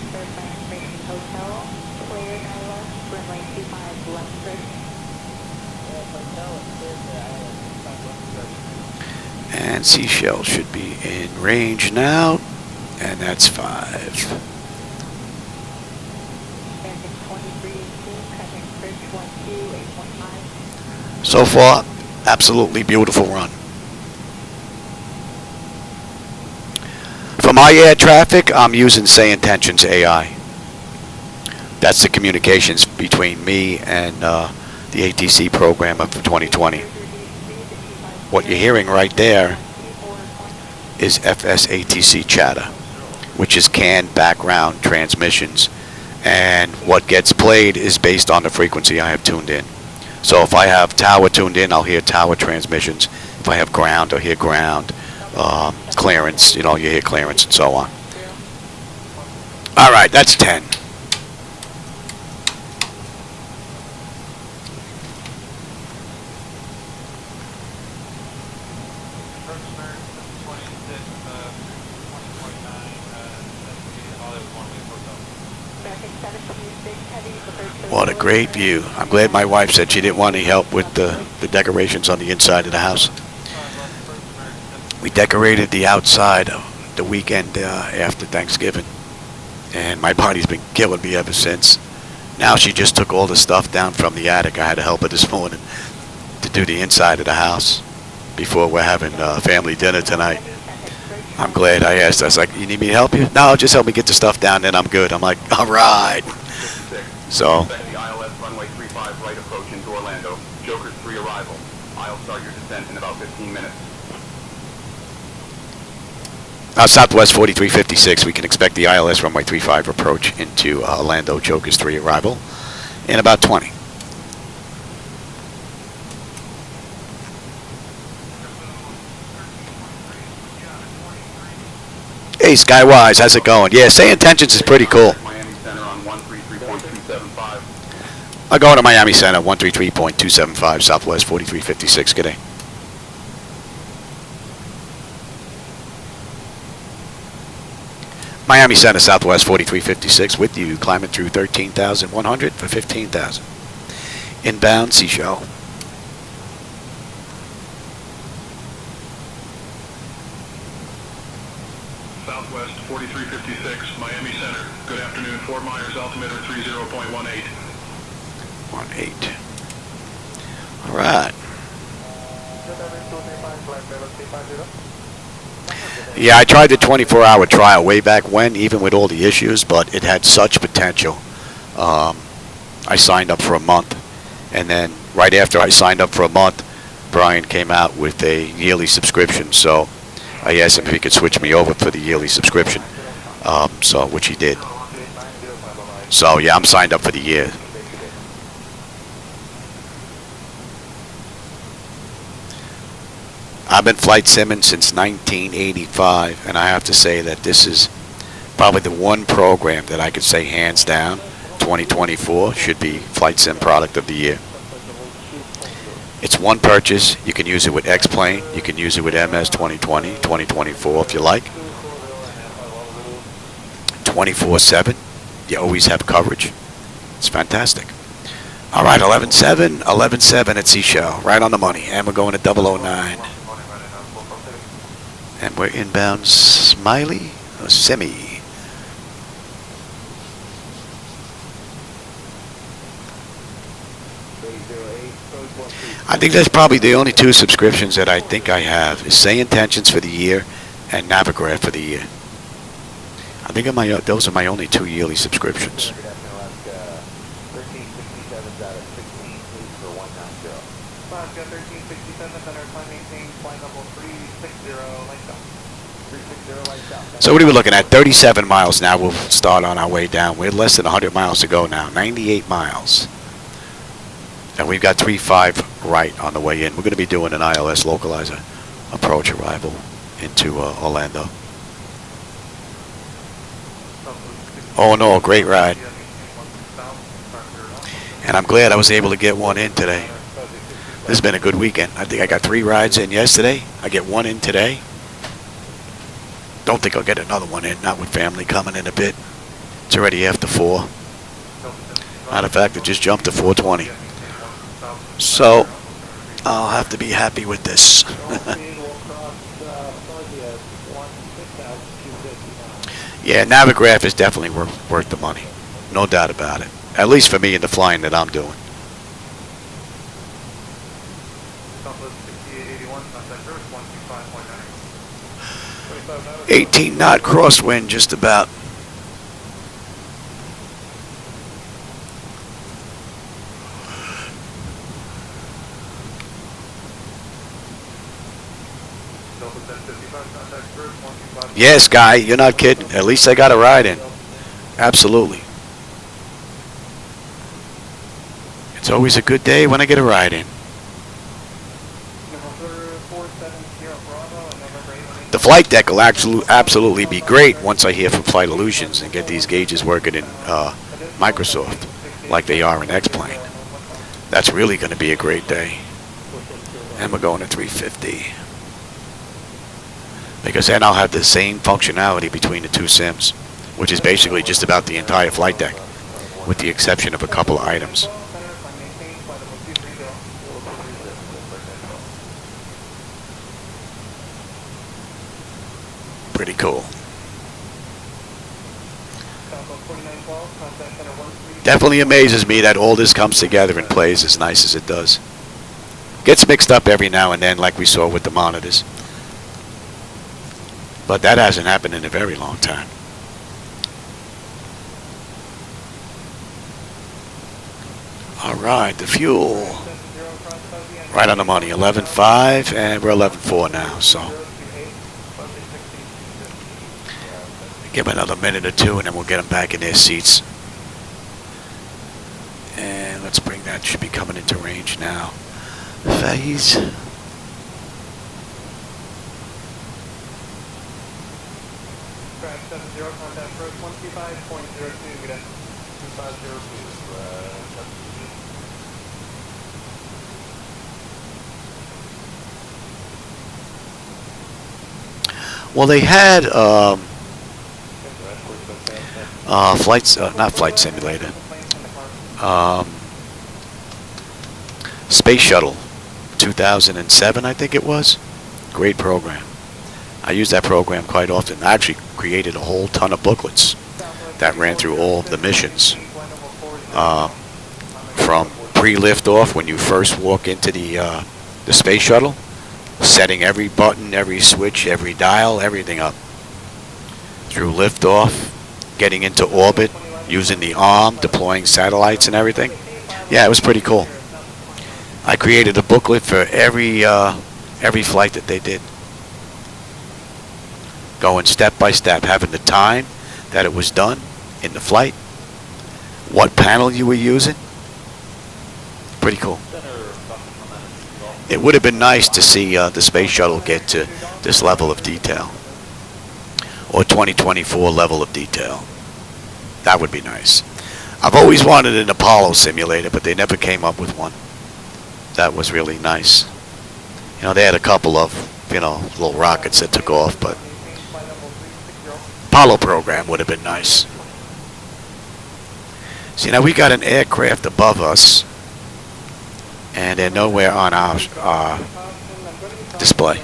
And Seashell should be in range now. And that's 5. So far, absolutely beautiful run. For my air traffic, I'm using SayIntentions AI. That's the communications between me and the ATC program of 2020. What you're hearing right there is FSATC chatter, which is canned background transmissions. And what gets played is based on the frequency I have tuned in. So if I have tower tuned in, I'll hear tower transmissions. If I have ground, I'll hear ground. Clearance, you hear clearance and so on. All right, that's 10. What a great view. I'm glad my wife said she didn't want any help with the decorations on the inside of the house. We decorated the outside the weekend after Thanksgiving, and my body's been killing me ever since. Now she just took all the stuff down from the attic. I had to help her this morning to do the inside of the house before we're having family dinner tonight. I'm glad I asked. I was like, you need me to help you? No, just help me get the stuff down, then I'm good. I'm like, all right. So. The ILS runway 35 right approach into Orlando. Joker's 3 arrival. I'll start your descent in about 15 minutes. Southwest 4356, we can expect the ILS runway 35 approach into Orlando Joker's 3 arrival in about 20. Hey, Skywise, how's it going? Yeah, SayIntentions is pretty cool. Miami Center on 133.275. I'll go to Miami Center, 133.275, Southwest 4356, good day. Miami Center, Southwest 4356, with you, climbing through 13,100 for 15,000. Inbound, Seashell. Southwest 4356, Miami Center. Good afternoon, Fort Myers, altimeter 30.18. 18. All right. Yeah, I tried the 24-hour trial way back when, even with all the issues, but it had such potential. I signed up for a month, and then right after I signed up for a month, Brian came out with a yearly subscription, so I asked him if he could switch me over for the yearly subscription, which he did. So, yeah, I'm signed up for the year. I've been flight simming since 1985, and I have to say that this is probably the one program that I could say hands down 2024 should be Flight Sim Product of the Year. It's one purchase. You can use it with X-Plane. You can use it with MS 2020, 2024 if you like. 24/7. You always have coverage. It's fantastic. All right, 11-7, 11-7 at Seashell. Right on the money. And we're going to 009. And we're inbound Smiley or Semi. I think that's probably the only two subscriptions that I think I have is SayIntentions for the year and Navigraph for the year. I think those are my only 2 yearly subscriptions. So what are we looking at? 37 miles now. We'll start on our way down. We're less than 100 miles to go now. 98 miles. And we've got 35 right on the way in. We're going to be doing an ILS localizer approach arrival into Orlando. Oh no, great ride. And I'm glad I was able to get one in today. This has been a good weekend. I think I got 3 rides in yesterday. I get 1 in today. Don't think I'll get another one in, not with family coming in a bit. It's already after 4. Matter of fact, it just jumped to 4:20. So, I'll have to be happy with this. Yeah, Navigraph is definitely worth the money. No doubt about it. At least for me in the flying that I'm doing. 18 knot crosswind, just about. Yes, Guy, you're not kidding. At least I got a ride in. Absolutely. It's always a good day when I get a ride in. The flight deck will absolutely be great once I hear from Flight Illusions and get these gauges working in Microsoft like they are in X-Plane. That's really going to be a great day. And we're going to 350. Because then I'll have the same functionality between the two sims, which is basically just about the entire flight deck, with the exception of a couple of items. Pretty cool. Definitely amazes me that all this comes together and plays as nice as it does. Gets mixed up every now and then like we saw with the monitors. But that hasn't happened in a very long time. Alright, the fuel. Right on the money, 11.5, and we're 11.4 now, so. Give them another minute or two, and then we'll get them back in their seats. And let's bring that, should be coming into range now. Phase. Well, they had not Flight Simulator, Space Shuttle 2007, I think it was. Great program. I use that program quite often. I actually created a whole ton of booklets that ran through all of the missions. From pre-liftoff, when you first walk into the Space Shuttle, setting every button, every switch, every dial, everything up. Through liftoff, getting into orbit, using the arm, deploying satellites and everything. Yeah, it was pretty cool. I created a booklet for every flight that they did. Going step by step, having the time that it was done in the flight, what panel you were using. Pretty cool. It would have been nice to see the Space Shuttle get to this level of detail. Or 2024 level of detail. That would be nice. I've always wanted an Apollo simulator, but they never came up with one. That was really nice. You know, they had a couple of, little rockets that took off, but Apollo program would have been nice. See, now we got an aircraft above us, and they're nowhere on our display.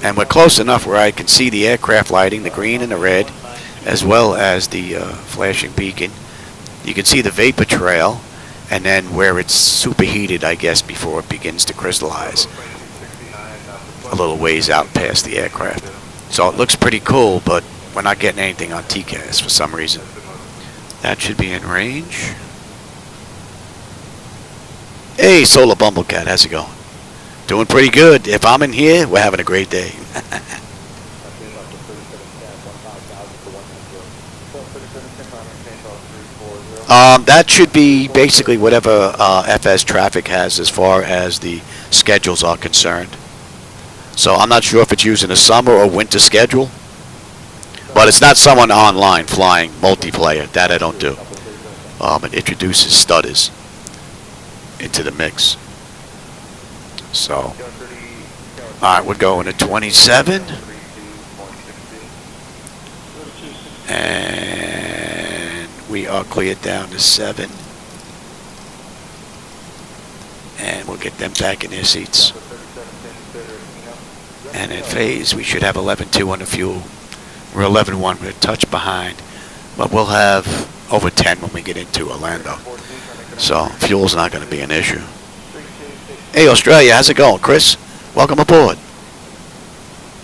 And we're close enough where I can see the aircraft lighting, the green and the red, as well as the flashing beacon. You can see the vapor trail, and then where it's superheated, I guess, before it begins to crystallize. A little ways out past the aircraft. So it looks pretty cool, but we're not getting anything on TCAS for some reason. That should be in range. Hey, Solar Bumblecat, how's it going? Doing pretty good. If I'm in here, we're having a great day. That should be basically whatever FS traffic has as far as the schedules are concerned. So I'm not sure if it's using a summer or winter schedule, but it's not someone online flying multiplayer. That I don't do. It introduces stutters into the mix. So, alright, we're going to 27. And we are cleared down to 7. And we'll get them back in their seats. And in phase, we should have 11.2 on the fuel. We're 11.1, we're a touch behind. But we'll have over 10 when we get into Orlando. So, fuel's not going to be an issue. Hey, Australia, how's it going? Chris, welcome aboard.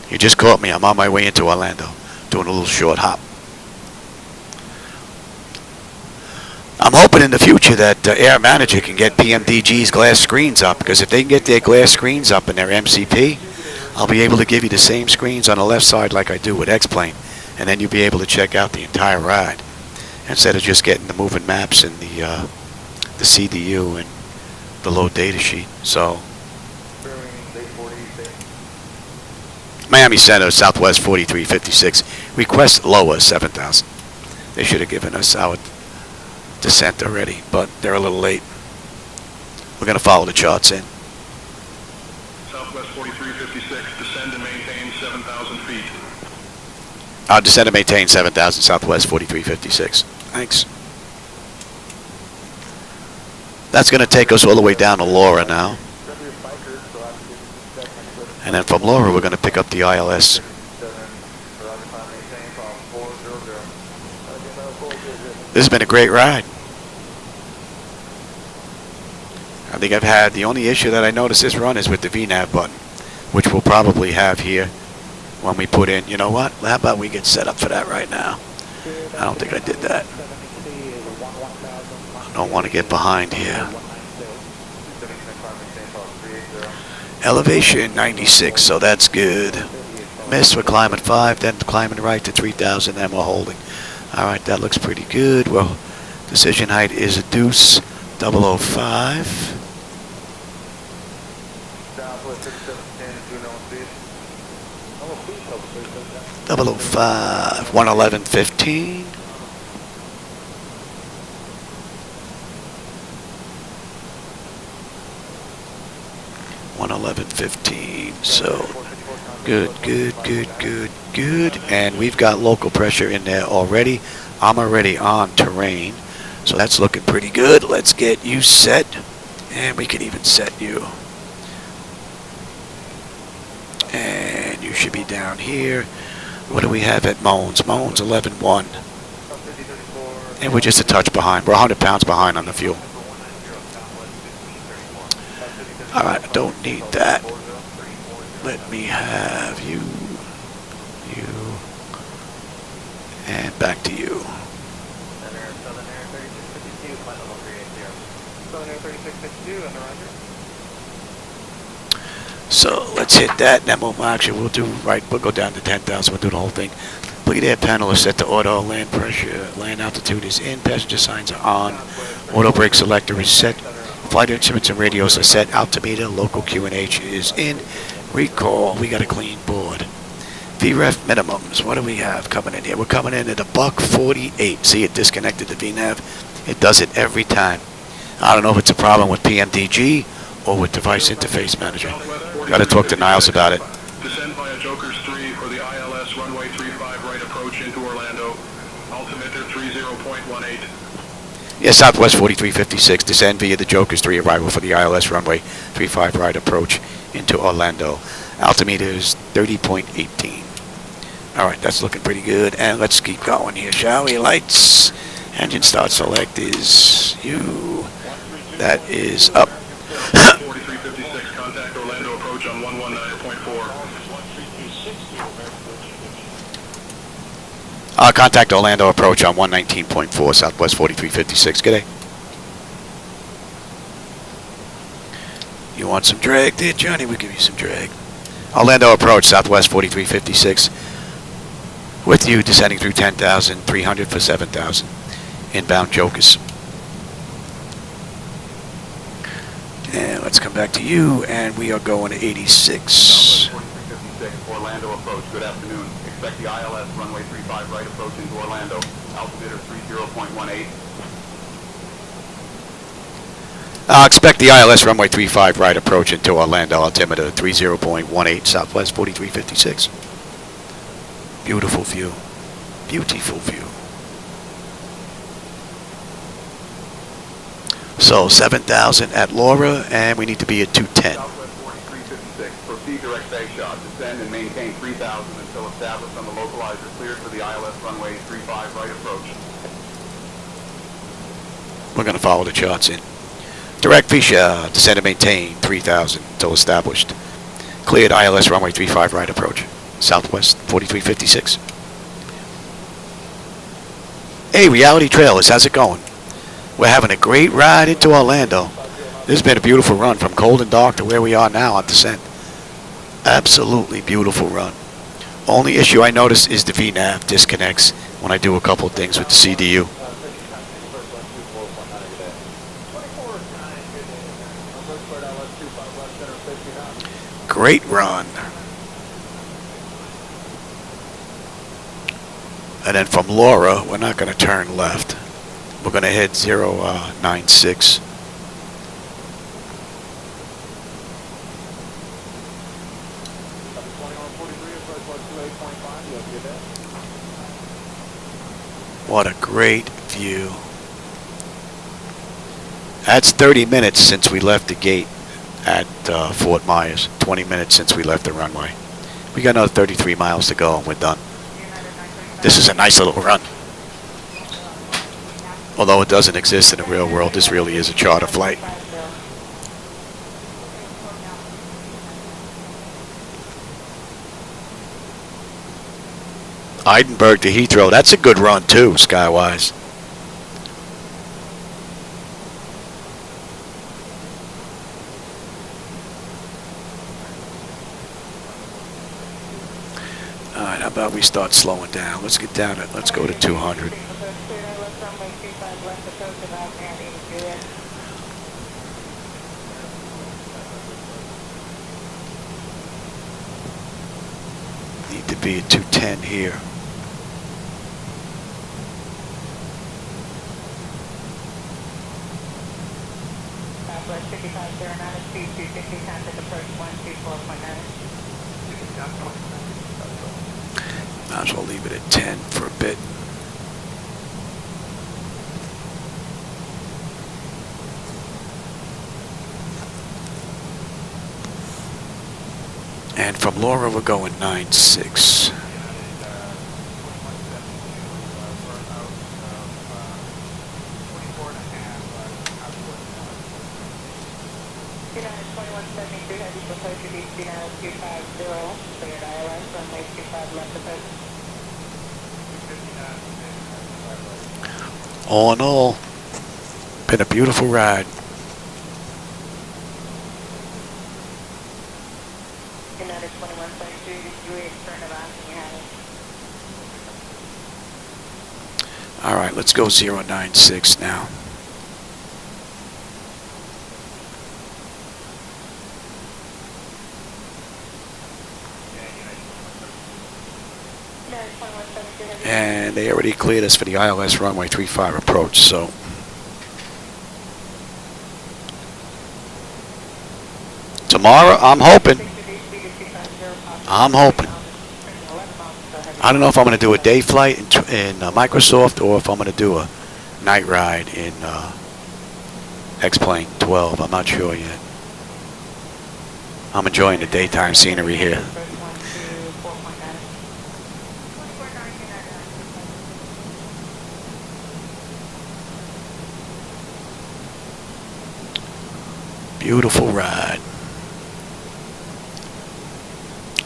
You just caught me. I'm on my way into Orlando, doing a little short hop. I'm hoping in the future that Air Manager can get PMDG's glass screens up, because if they can get their glass screens up in their MCP, I'll be able to give you the same screens on the left side like I do with X-Plane, and then you'll be able to check out the entire ride instead of just getting the moving maps and the CDU and the low data sheet. So, Miami Center, Southwest 4356, request lower 7,000. They should have given us our descent already, but they're a little late. We're going to follow the charts in. Southwest 4356, descend and maintain 7,000 feet. Descend and maintain 7,000, Southwest 4356. Thanks. That's going to take us all the way down to Laura now. And then from Laura, we're going to pick up the ILS. This has been a great ride. I think I've had, the only issue that I noticed this run is with the VNAV button, which we'll probably have here when we put in, you know what, how about we get set up for that right now? I don't think I did that. I don't want to get behind here. Elevation 96, so that's good. Missed, we're climbing 5, then climbing right to 3,000, then we're holding. Alright, that looks pretty good. Well, decision height is a deuce, 005. 005, 111.15. So good. And we've got local pressure in there already. I'm already on terrain, so that's looking pretty good. Let's get you set, and we can even set you. And you should be down here. What do we have at Moans? Moans 11.1. And we're just a touch behind. We're 100 pounds behind on the fuel. Alright, I don't need that. Let me have you, and back to you. So let's hit that, and then we'll go down to 10,000, we'll do the whole thing. Bleed air panel is set to auto, land pressure, land altitude is in, passenger signs are on, auto brake selector is set, flight instruments and radios are set, altimeter, local QNH is in, recall, we got a clean board. VREF minimums, what do we have coming in here? We're coming in at $148. See, it disconnected the VNAV. It does it every time. I don't know if it's a problem with PMDG or with Device Interface Manager. Got to talk to Niles about it. Descend via Jokers 3 for the ILS runway 35 right approach into Orlando. Altimeter 30.18. Yes, Southwest 4356, descend via the Jokers 3 arrival for the ILS runway 35 right approach into Orlando. Altimeter is 30.18. Alright, that's looking pretty good. And let's keep going here, shall we? Lights. Engine start select is you. That is up. 4356, contact Orlando approach on 119.4. Contact Orlando approach on 119.4, Southwest 4356. G'day. You want some drag there, Johnny? We'll give you some drag. Orlando approach, Southwest 4356. With you, descending through 10,000, 300 for 7,000. Inbound Jokers. And let's come back to you, and we are going to 86. Southwest 4356, Orlando approach. Good afternoon. Expect the ILS runway 35 right approach into Orlando. Altimeter 30.18. Expect the ILS runway 35 right approach into Orlando. Altimeter 30.18, Southwest 4356. Beautiful view. Beautiful view. So 7,000 at Laura, and we need to be at 210. Southwest 4356, proceed direct base shot. Descend and maintain 3,000 until established on the localizer cleared for the ILS runway 35 right approach. We're going to follow the charts in. Direct Fisher, descend and maintain 3000 until established. Cleared ILS runway 35 right approach. Southwest 4356. Hey, Reality Trailers, how's it going? We're having a great ride into Orlando. This has been a beautiful run from cold and dark to where we are now on descent. Absolutely beautiful run. Only issue I notice is the VNAV disconnects when I do a couple of things with the CDU. Great run. And then from Laura, we're not going to turn left. We're going to head 096. What a great view. That's 30 minutes since we left the gate at Fort Myers. 20 minutes since we left the runway. We got another 33 miles to go and we're done. This is a nice little run. Although it doesn't exist in the real world, this really is a charter flight. Edinburgh to Heathrow. That's a good run too, Skywise. Alright, how about we start slowing down? Let's get down it. Let's go to 200. Need to be at 210 here. Southwest 5509, speed 250, contact approach 124.9. Might as well leave it at 10 for a bit. And from Laura, we're going 9-6. All in all, been a beautiful ride. All right, let's go 096 now. And they already cleared us for the ILS runway 35 approach, so tomorrow I'm hoping. I don't know if I'm going to do a day flight in Microsoft or if I'm going to do a night ride in X-Plane 12. I'm not sure yet. I'm enjoying the daytime scenery here. Beautiful ride.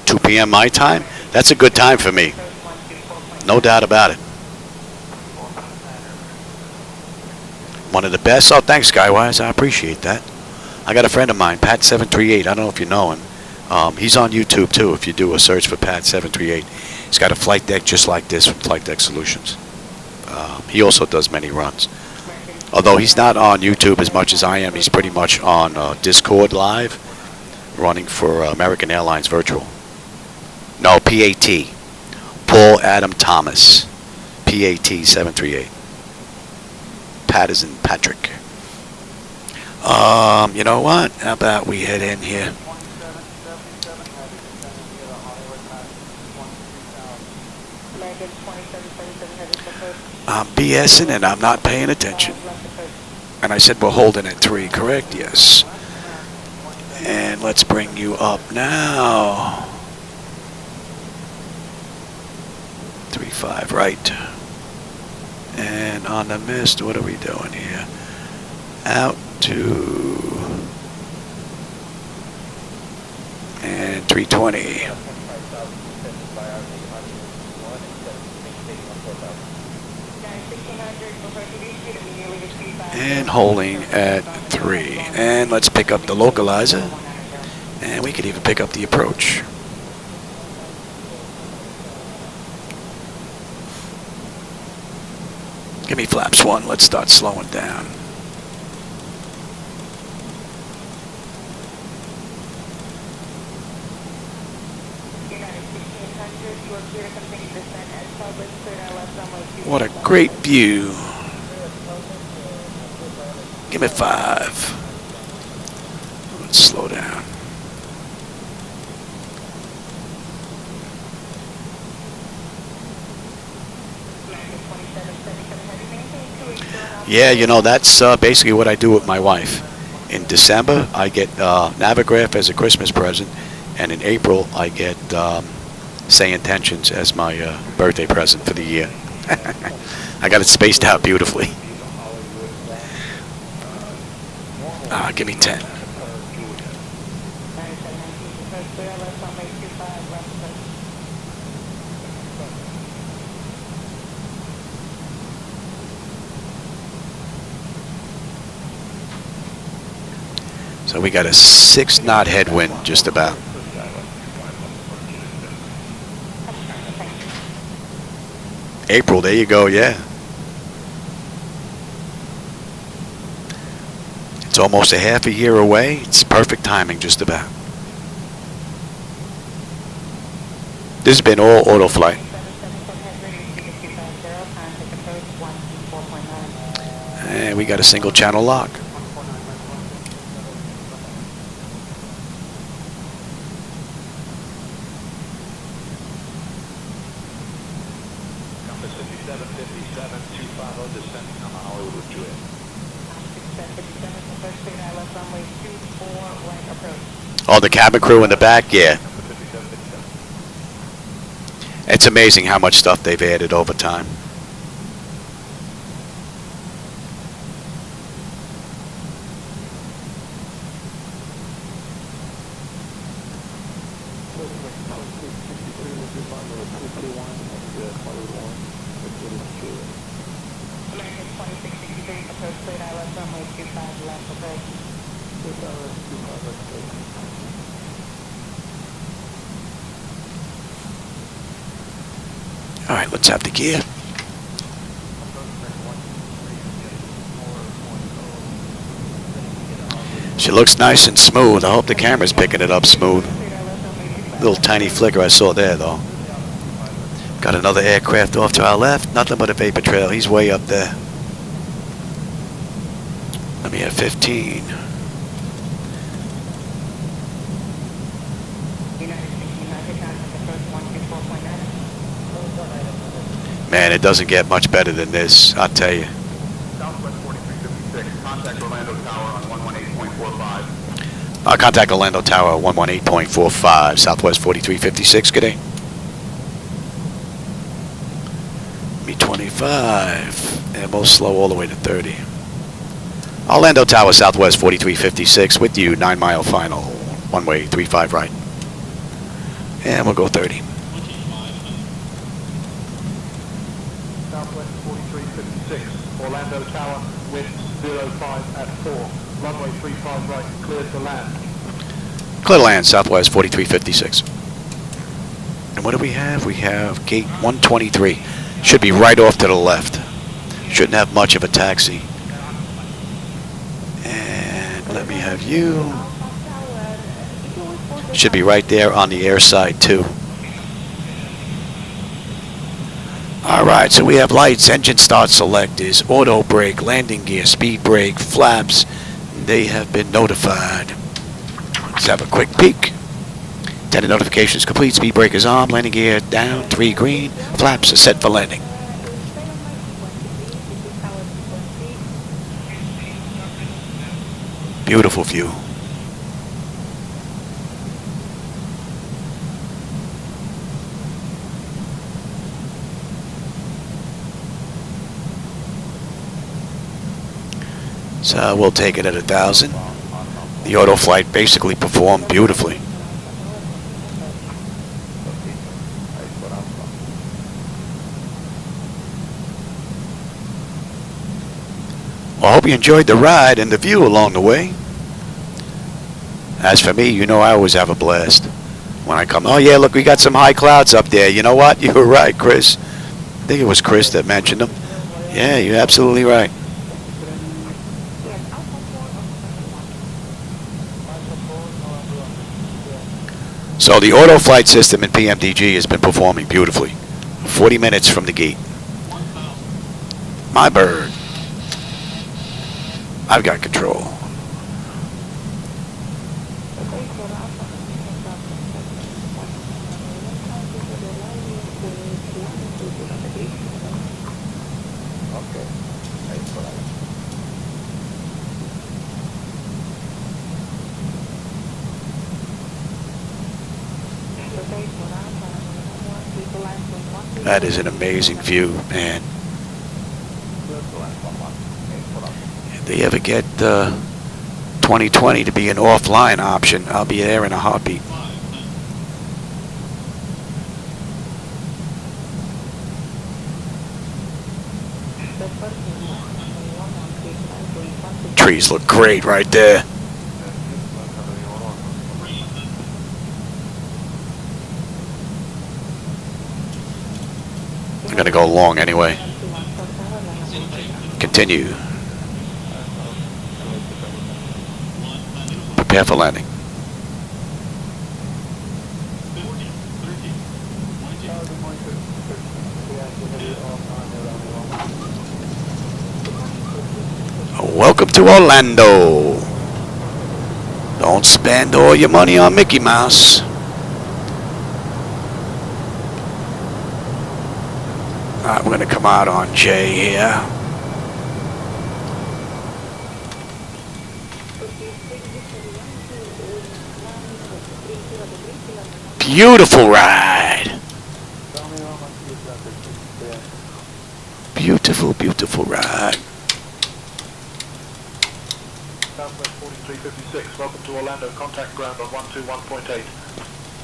2 p.m. my time? That's a good time for me. No doubt about it. One of the best. Oh, thanks, Skywise. I appreciate that. I got a friend of mine, Pat738. I don't know if you know him. He's on YouTube, too, if you do a search for Pat738. He's got a flight deck just like this from Flightdeck Solutions. He also does many runs. Although he's not on YouTube as much as I am, he's pretty much on Discord Live, running for American Airlines Virtual. No, PAT. Paul Adam Thomas. PAT 738. Pat is in Patrick. You know what? How about we head in here? I'm BSing and I'm not paying attention. And I said we're holding at 3, correct? Yes. And let's bring you up now. 35 right. And on the mist, what are we doing here? Out 2 and 320. And holding at 3. And let's pick up the localizer. And we could even pick up the approach. Give me flaps 1. Let's start slowing down. What a great view. Give me 5. Let's slow down. Yeah, you know, that's basically what I do with my wife. In December, I get Navigraph as a Christmas present, and in April, I get SayIntentions as my birthday present for the year. I got it spaced out beautifully. Give me 10. So we got a 6-knot headwind just about. April, there you go, yeah. It's almost a half a year away. It's perfect timing just about. This has been all auto flight. And we got a single channel lock. Oh, the cabin crew in the back, yeah. It's amazing how much stuff they've added over time. All right, let's have the gear. She looks nice and smooth. I hope the camera's picking it up smooth. Little tiny flicker I saw there, though. Got another aircraft off to our left. Nothing but a vapor trail. He's way up there. Let me have 15. Man, it doesn't get much better than this, I'll tell you. Southwest 4356, contact Orlando Tower on 118.45. Contact Orlando Tower 118.45, Southwest 4356, good day. Me 25, and we'll slow all the way to 30. Orlando Tower, Southwest 4356, with you, 9 mile final, one way, 35 right. And we'll go 30. Southwest 4356, Orlando Tower, wind 05 at 4, runway 35 right, cleared to land. Clear to land, Southwest 4356. And what do we have? We have gate 123. Should be right off to the left. Shouldn't have much of a taxi. And let me have you. Should be right there on the air side too. Alright, so we have lights, engine start selectors, auto brake, landing gear, speed brake, flaps. They have been notified. Let's have a quick peek. Antenna notifications complete, speed brake is on, landing gear down, 3 green, flaps are set for landing. Beautiful view. So we'll take it at 1,000. The auto flight basically performed beautifully. Well, I hope you enjoyed the ride and the view along the way. As for me, you know I always have a blast when I come. Oh yeah, look, we got some high clouds up there. You know what? You were right, Chris. I think it was Chris that mentioned them. Yeah, you're absolutely right. So the auto flight system in PMDG has been performing beautifully. 40 minutes from the gate. My bird. I've got control. That is an amazing view, man. If they ever get 2020 to be an offline option, I'll be there in a heartbeat. Trees look great right there. I'm going to go long anyway. Continue. Prepare for landing. Welcome to Orlando. Don't spend all your money on Mickey Mouse. Alright, we're going to come out on J here. Beautiful ride. Beautiful, beautiful ride. Southwest 4356, welcome to Orlando. Contact ground on 121.8.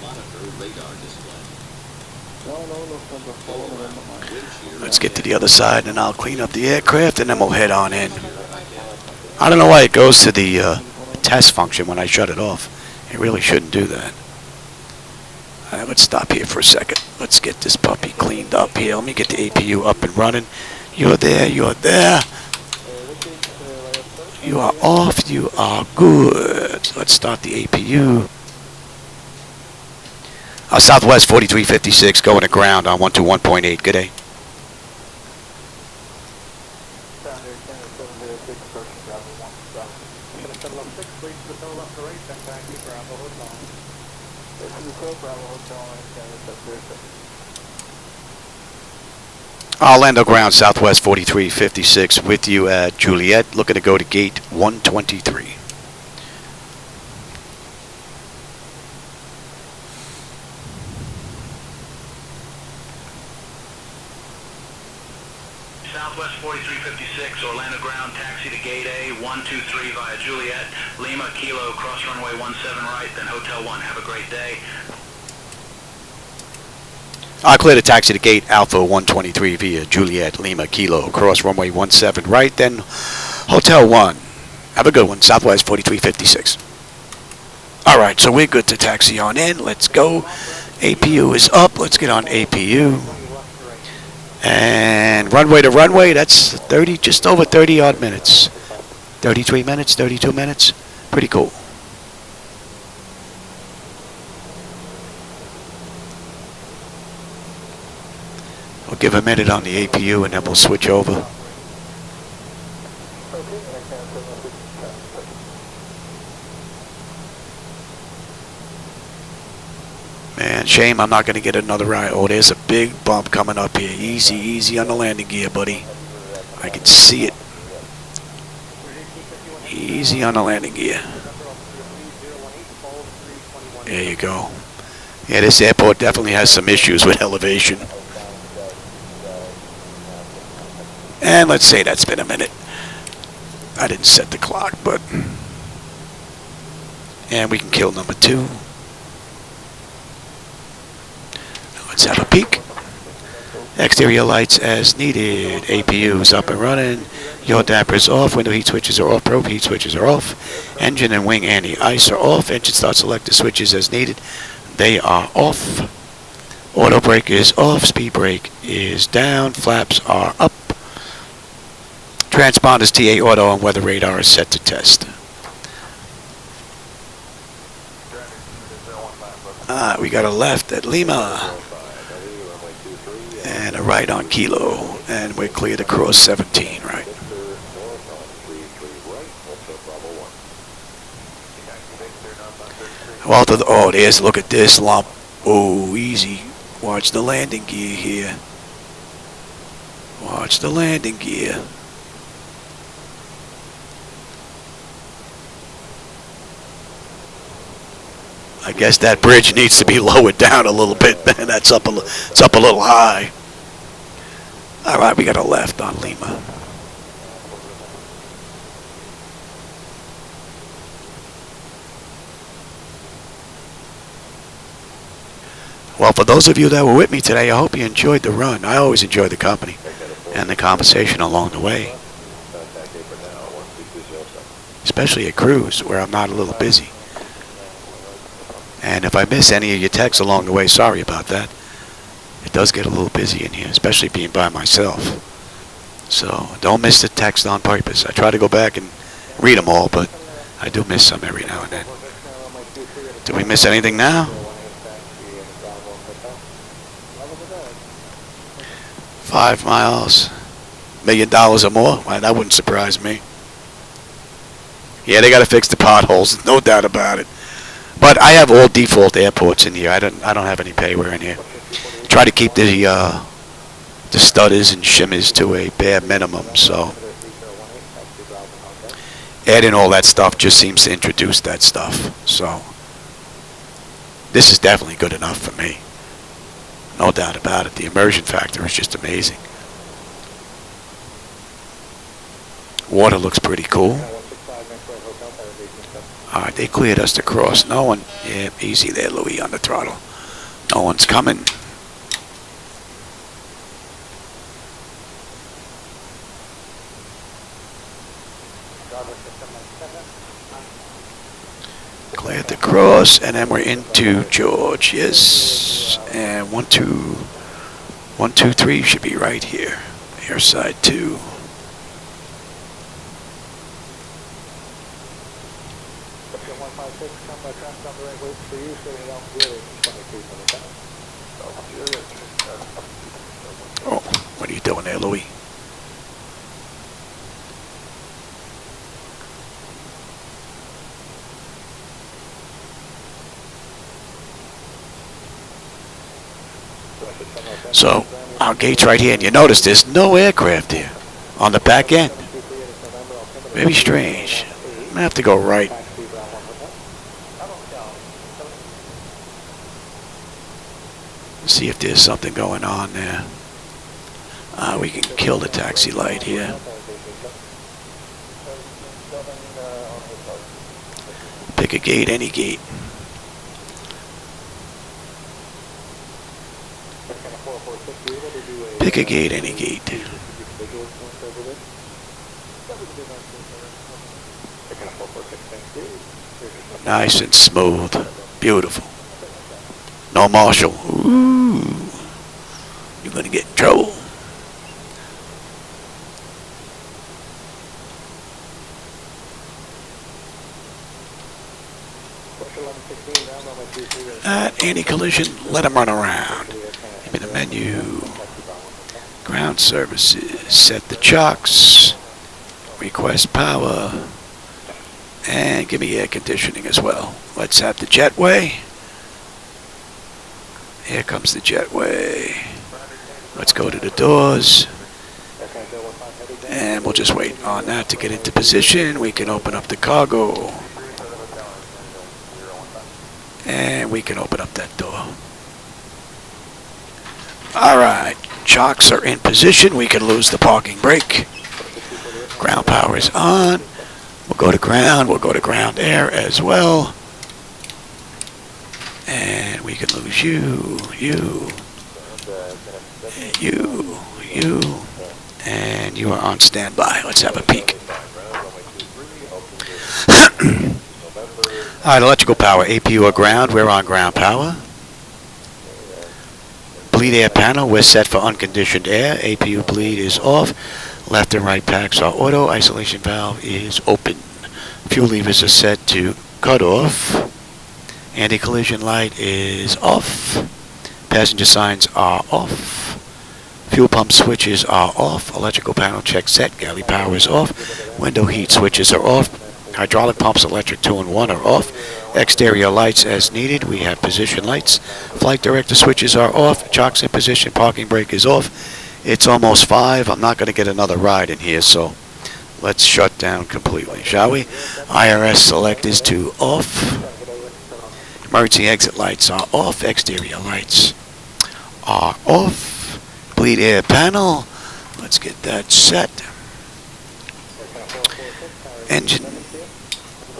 Monitor radar display. Let's get to the other side and I'll clean up the aircraft and then we'll head on in. I don't know why it goes to the test function when I shut it off. It really shouldn't do that. Alright, let's stop here for a second. Let's get this puppy cleaned up here. Let me get the APU up and running. You're there, you're there. You are off, you are good. Let's start the APU. Southwest 4356 going to ground on 121.8. Good day. Orlando ground, Southwest 4356 with you at Juliet. Looking to go to gate 123. Southwest 4356, Orlando ground, taxi to gate A, 123 via Juliet, Lima, Kilo, cross runway 17 right, then Hotel 1. Have a great day. I'll clear the taxi to gate Alpha 123 via Juliet, Lima, Kilo, cross runway 17 right, then Hotel 1. Have a good one, Southwest 4356. Alright, so we're good to taxi on in. Let's go. APU is up. Let's get on APU. And runway to runway, that's 30, just over 30 odd minutes. 33 minutes, 32 minutes. Pretty cool. We'll give a minute on the APU and then we'll switch over. Man, shame I'm not going to get another ride. Oh, there's a big bump coming up here. Easy, easy on the landing gear, buddy. I can see it. Easy on the landing gear. There you go. Yeah, this airport definitely has some issues with elevation. And let's say that's been a minute. I didn't set the clock, but... And we can kill number 2. Let's have a peek. Exterior lights as needed. APU's up and running. Yaw dampers off. Window heat switches are off. Probe heat switches are off. Engine and wing anti-ice are off. Engine start selector switches as needed. They are off. Auto brake is off. Speed brake is down. Flaps are up. Transponders TA auto and weather radar is set to test. We got a left at Lima. And a right on Kilo. And we're clear to cross 17, right? Walter, oh, there's, look at this lump. Oh, easy. Watch the landing gear here. Watch the landing gear. I guess that bridge needs to be lowered down a little bit, man. That's up it's up a little high. All right, we got a left on Lima. Well, for those of you that were with me today, I hope you enjoyed the run. I always enjoy the company and the conversation along the way. Especially at cruise, where I'm not a little busy. And if I miss any of your texts along the way, sorry about that. It does get a little busy in here, especially being by myself. So don't miss the text on purpose. I try to go back and read them all, but I do miss some every now and then. Do we miss anything now? 5 miles, $1 million or more? Well, that wouldn't surprise me. Yeah, they got to fix the potholes, no doubt about it. But I have all default airports in here. I don't have any payware in here. Try to keep the stutters and shimmers to a bare minimum. So adding all that stuff just seems to introduce that stuff. So this is definitely good enough for me. No doubt about it. The immersion factor is just amazing. Water looks pretty cool. Alright, they cleared us to cross. No one, yeah, easy there, Louis, on the throttle. No one's coming. Cleared the cross, and then we're into George. Yes, and 1, 2, 1, 2, 3 should be right here. Airside 2. Oh, what are you doing there, Louis? So, our gate's right here, and you notice there's no aircraft here on the back end. Very strange. I'm gonna have to go right. See if there's something going on there. We can kill the taxi light here. Pick a gate, any gate. Pick a gate, any gate. Nice and smooth. Beautiful. No marshal. Ooh. You're gonna get in trouble. Anti-collision, let them run around. Give me the menu. Ground services, set the chocks. Request power. And give me air conditioning as well. Let's have the jetway. Here comes the jetway. Let's go to the doors. And we'll just wait on that to get into position. We can open up the cargo. And we can open up that door. Alright, chocks are in position. We can lose the parking brake. Ground power is on. We'll go to ground. We'll go to ground air as well. And we can lose you, and you are on standby. Let's have a peek. All right, electrical power, APU or ground. We're on ground power. Bleed air panel, we're set for unconditioned air. APU bleed is off. Left and right packs are auto. Isolation valve is open. Fuel levers are set to cut off. Anti-collision light is off. Passenger signs are off. Fuel pump switches are off. Electrical panel check set. Galley power is off. Window heat switches are off. Hydraulic pumps electric 2 and 1 are off. Exterior lights as needed. We have position lights. Flight director switches are off. Chocks in position. Parking brake is off. It's almost 5. I'm not going to get another ride in here, so let's shut down completely, shall we? IRS select is to off. Emergency exit lights are off. Exterior lights are off. Bleed air panel. Let's get that set. Engine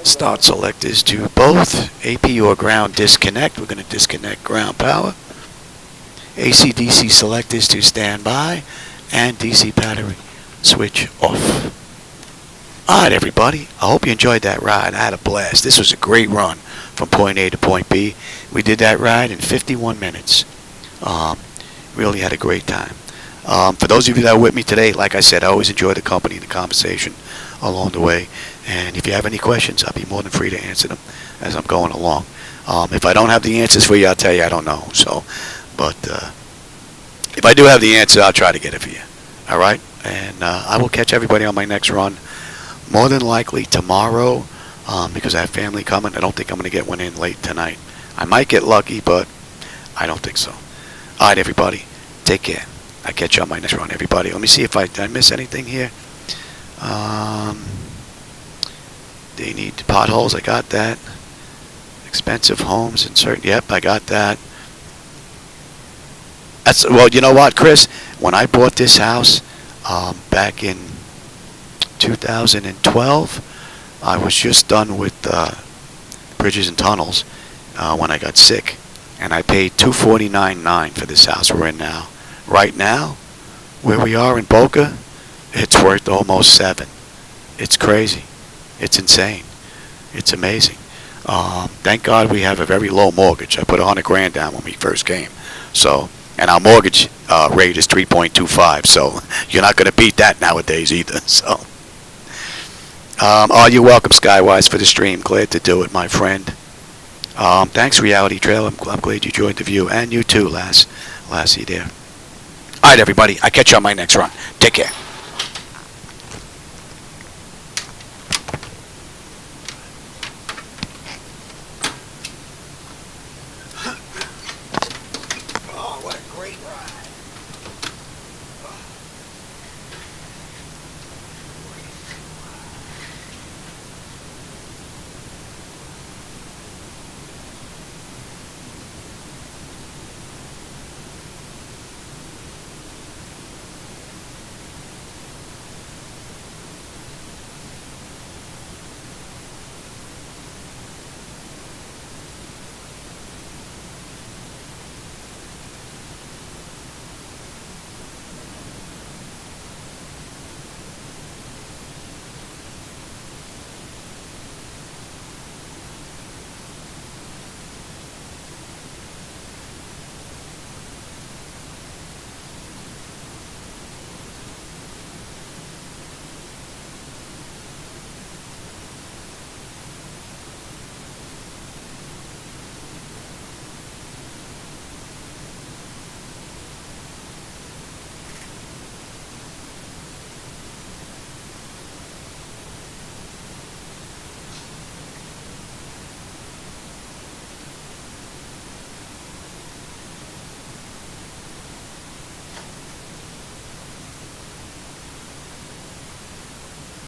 start select is to both. AP or ground disconnect. We're going to disconnect ground power. AC DC select is to standby. And DC battery switch off. Alright everybody, I hope you enjoyed that ride. I had a blast. This was a great run from point A to point B. We did that ride in 51 minutes. Really had a great time. For those of you that are with me today, like I said, I always enjoy the company and the conversation along the way. And if you have any questions, I'll be more than free to answer them as I'm going along. If I don't have the answers for you, I'll tell you I don't know. So, but if I do have the answer, I'll try to get it for you. All right? And I will catch everybody on my next run. More than likely tomorrow, because I have family coming. I don't think I'm going to get one in late tonight. I might get lucky, but I don't think so. All right, everybody. Take care. I'll catch you on my next run, everybody. Let me see if did I miss anything here. They need potholes. I got that. Expensive homes and certain. Yep, I got that. Well, you know what, Chris? When I bought this house back in 2012, I was just done with bridges and tunnels when I got sick, and I paid $249.9 for this house we're in now. Right now, where we are in Boca, it's worth almost $7. It's crazy. It's insane. It's amazing. Thank God we have a very low mortgage. I put $100,000 down when we first came. So, and our mortgage rate is 3.25. So you're not going to beat that nowadays either. So, you're welcome, Skywise, for the stream. Glad to do it, my friend. Thanks, Reality Trail. I'm glad you joined the view, and you too, Lassie there. All right, everybody. I'll catch you on my next run. Take care.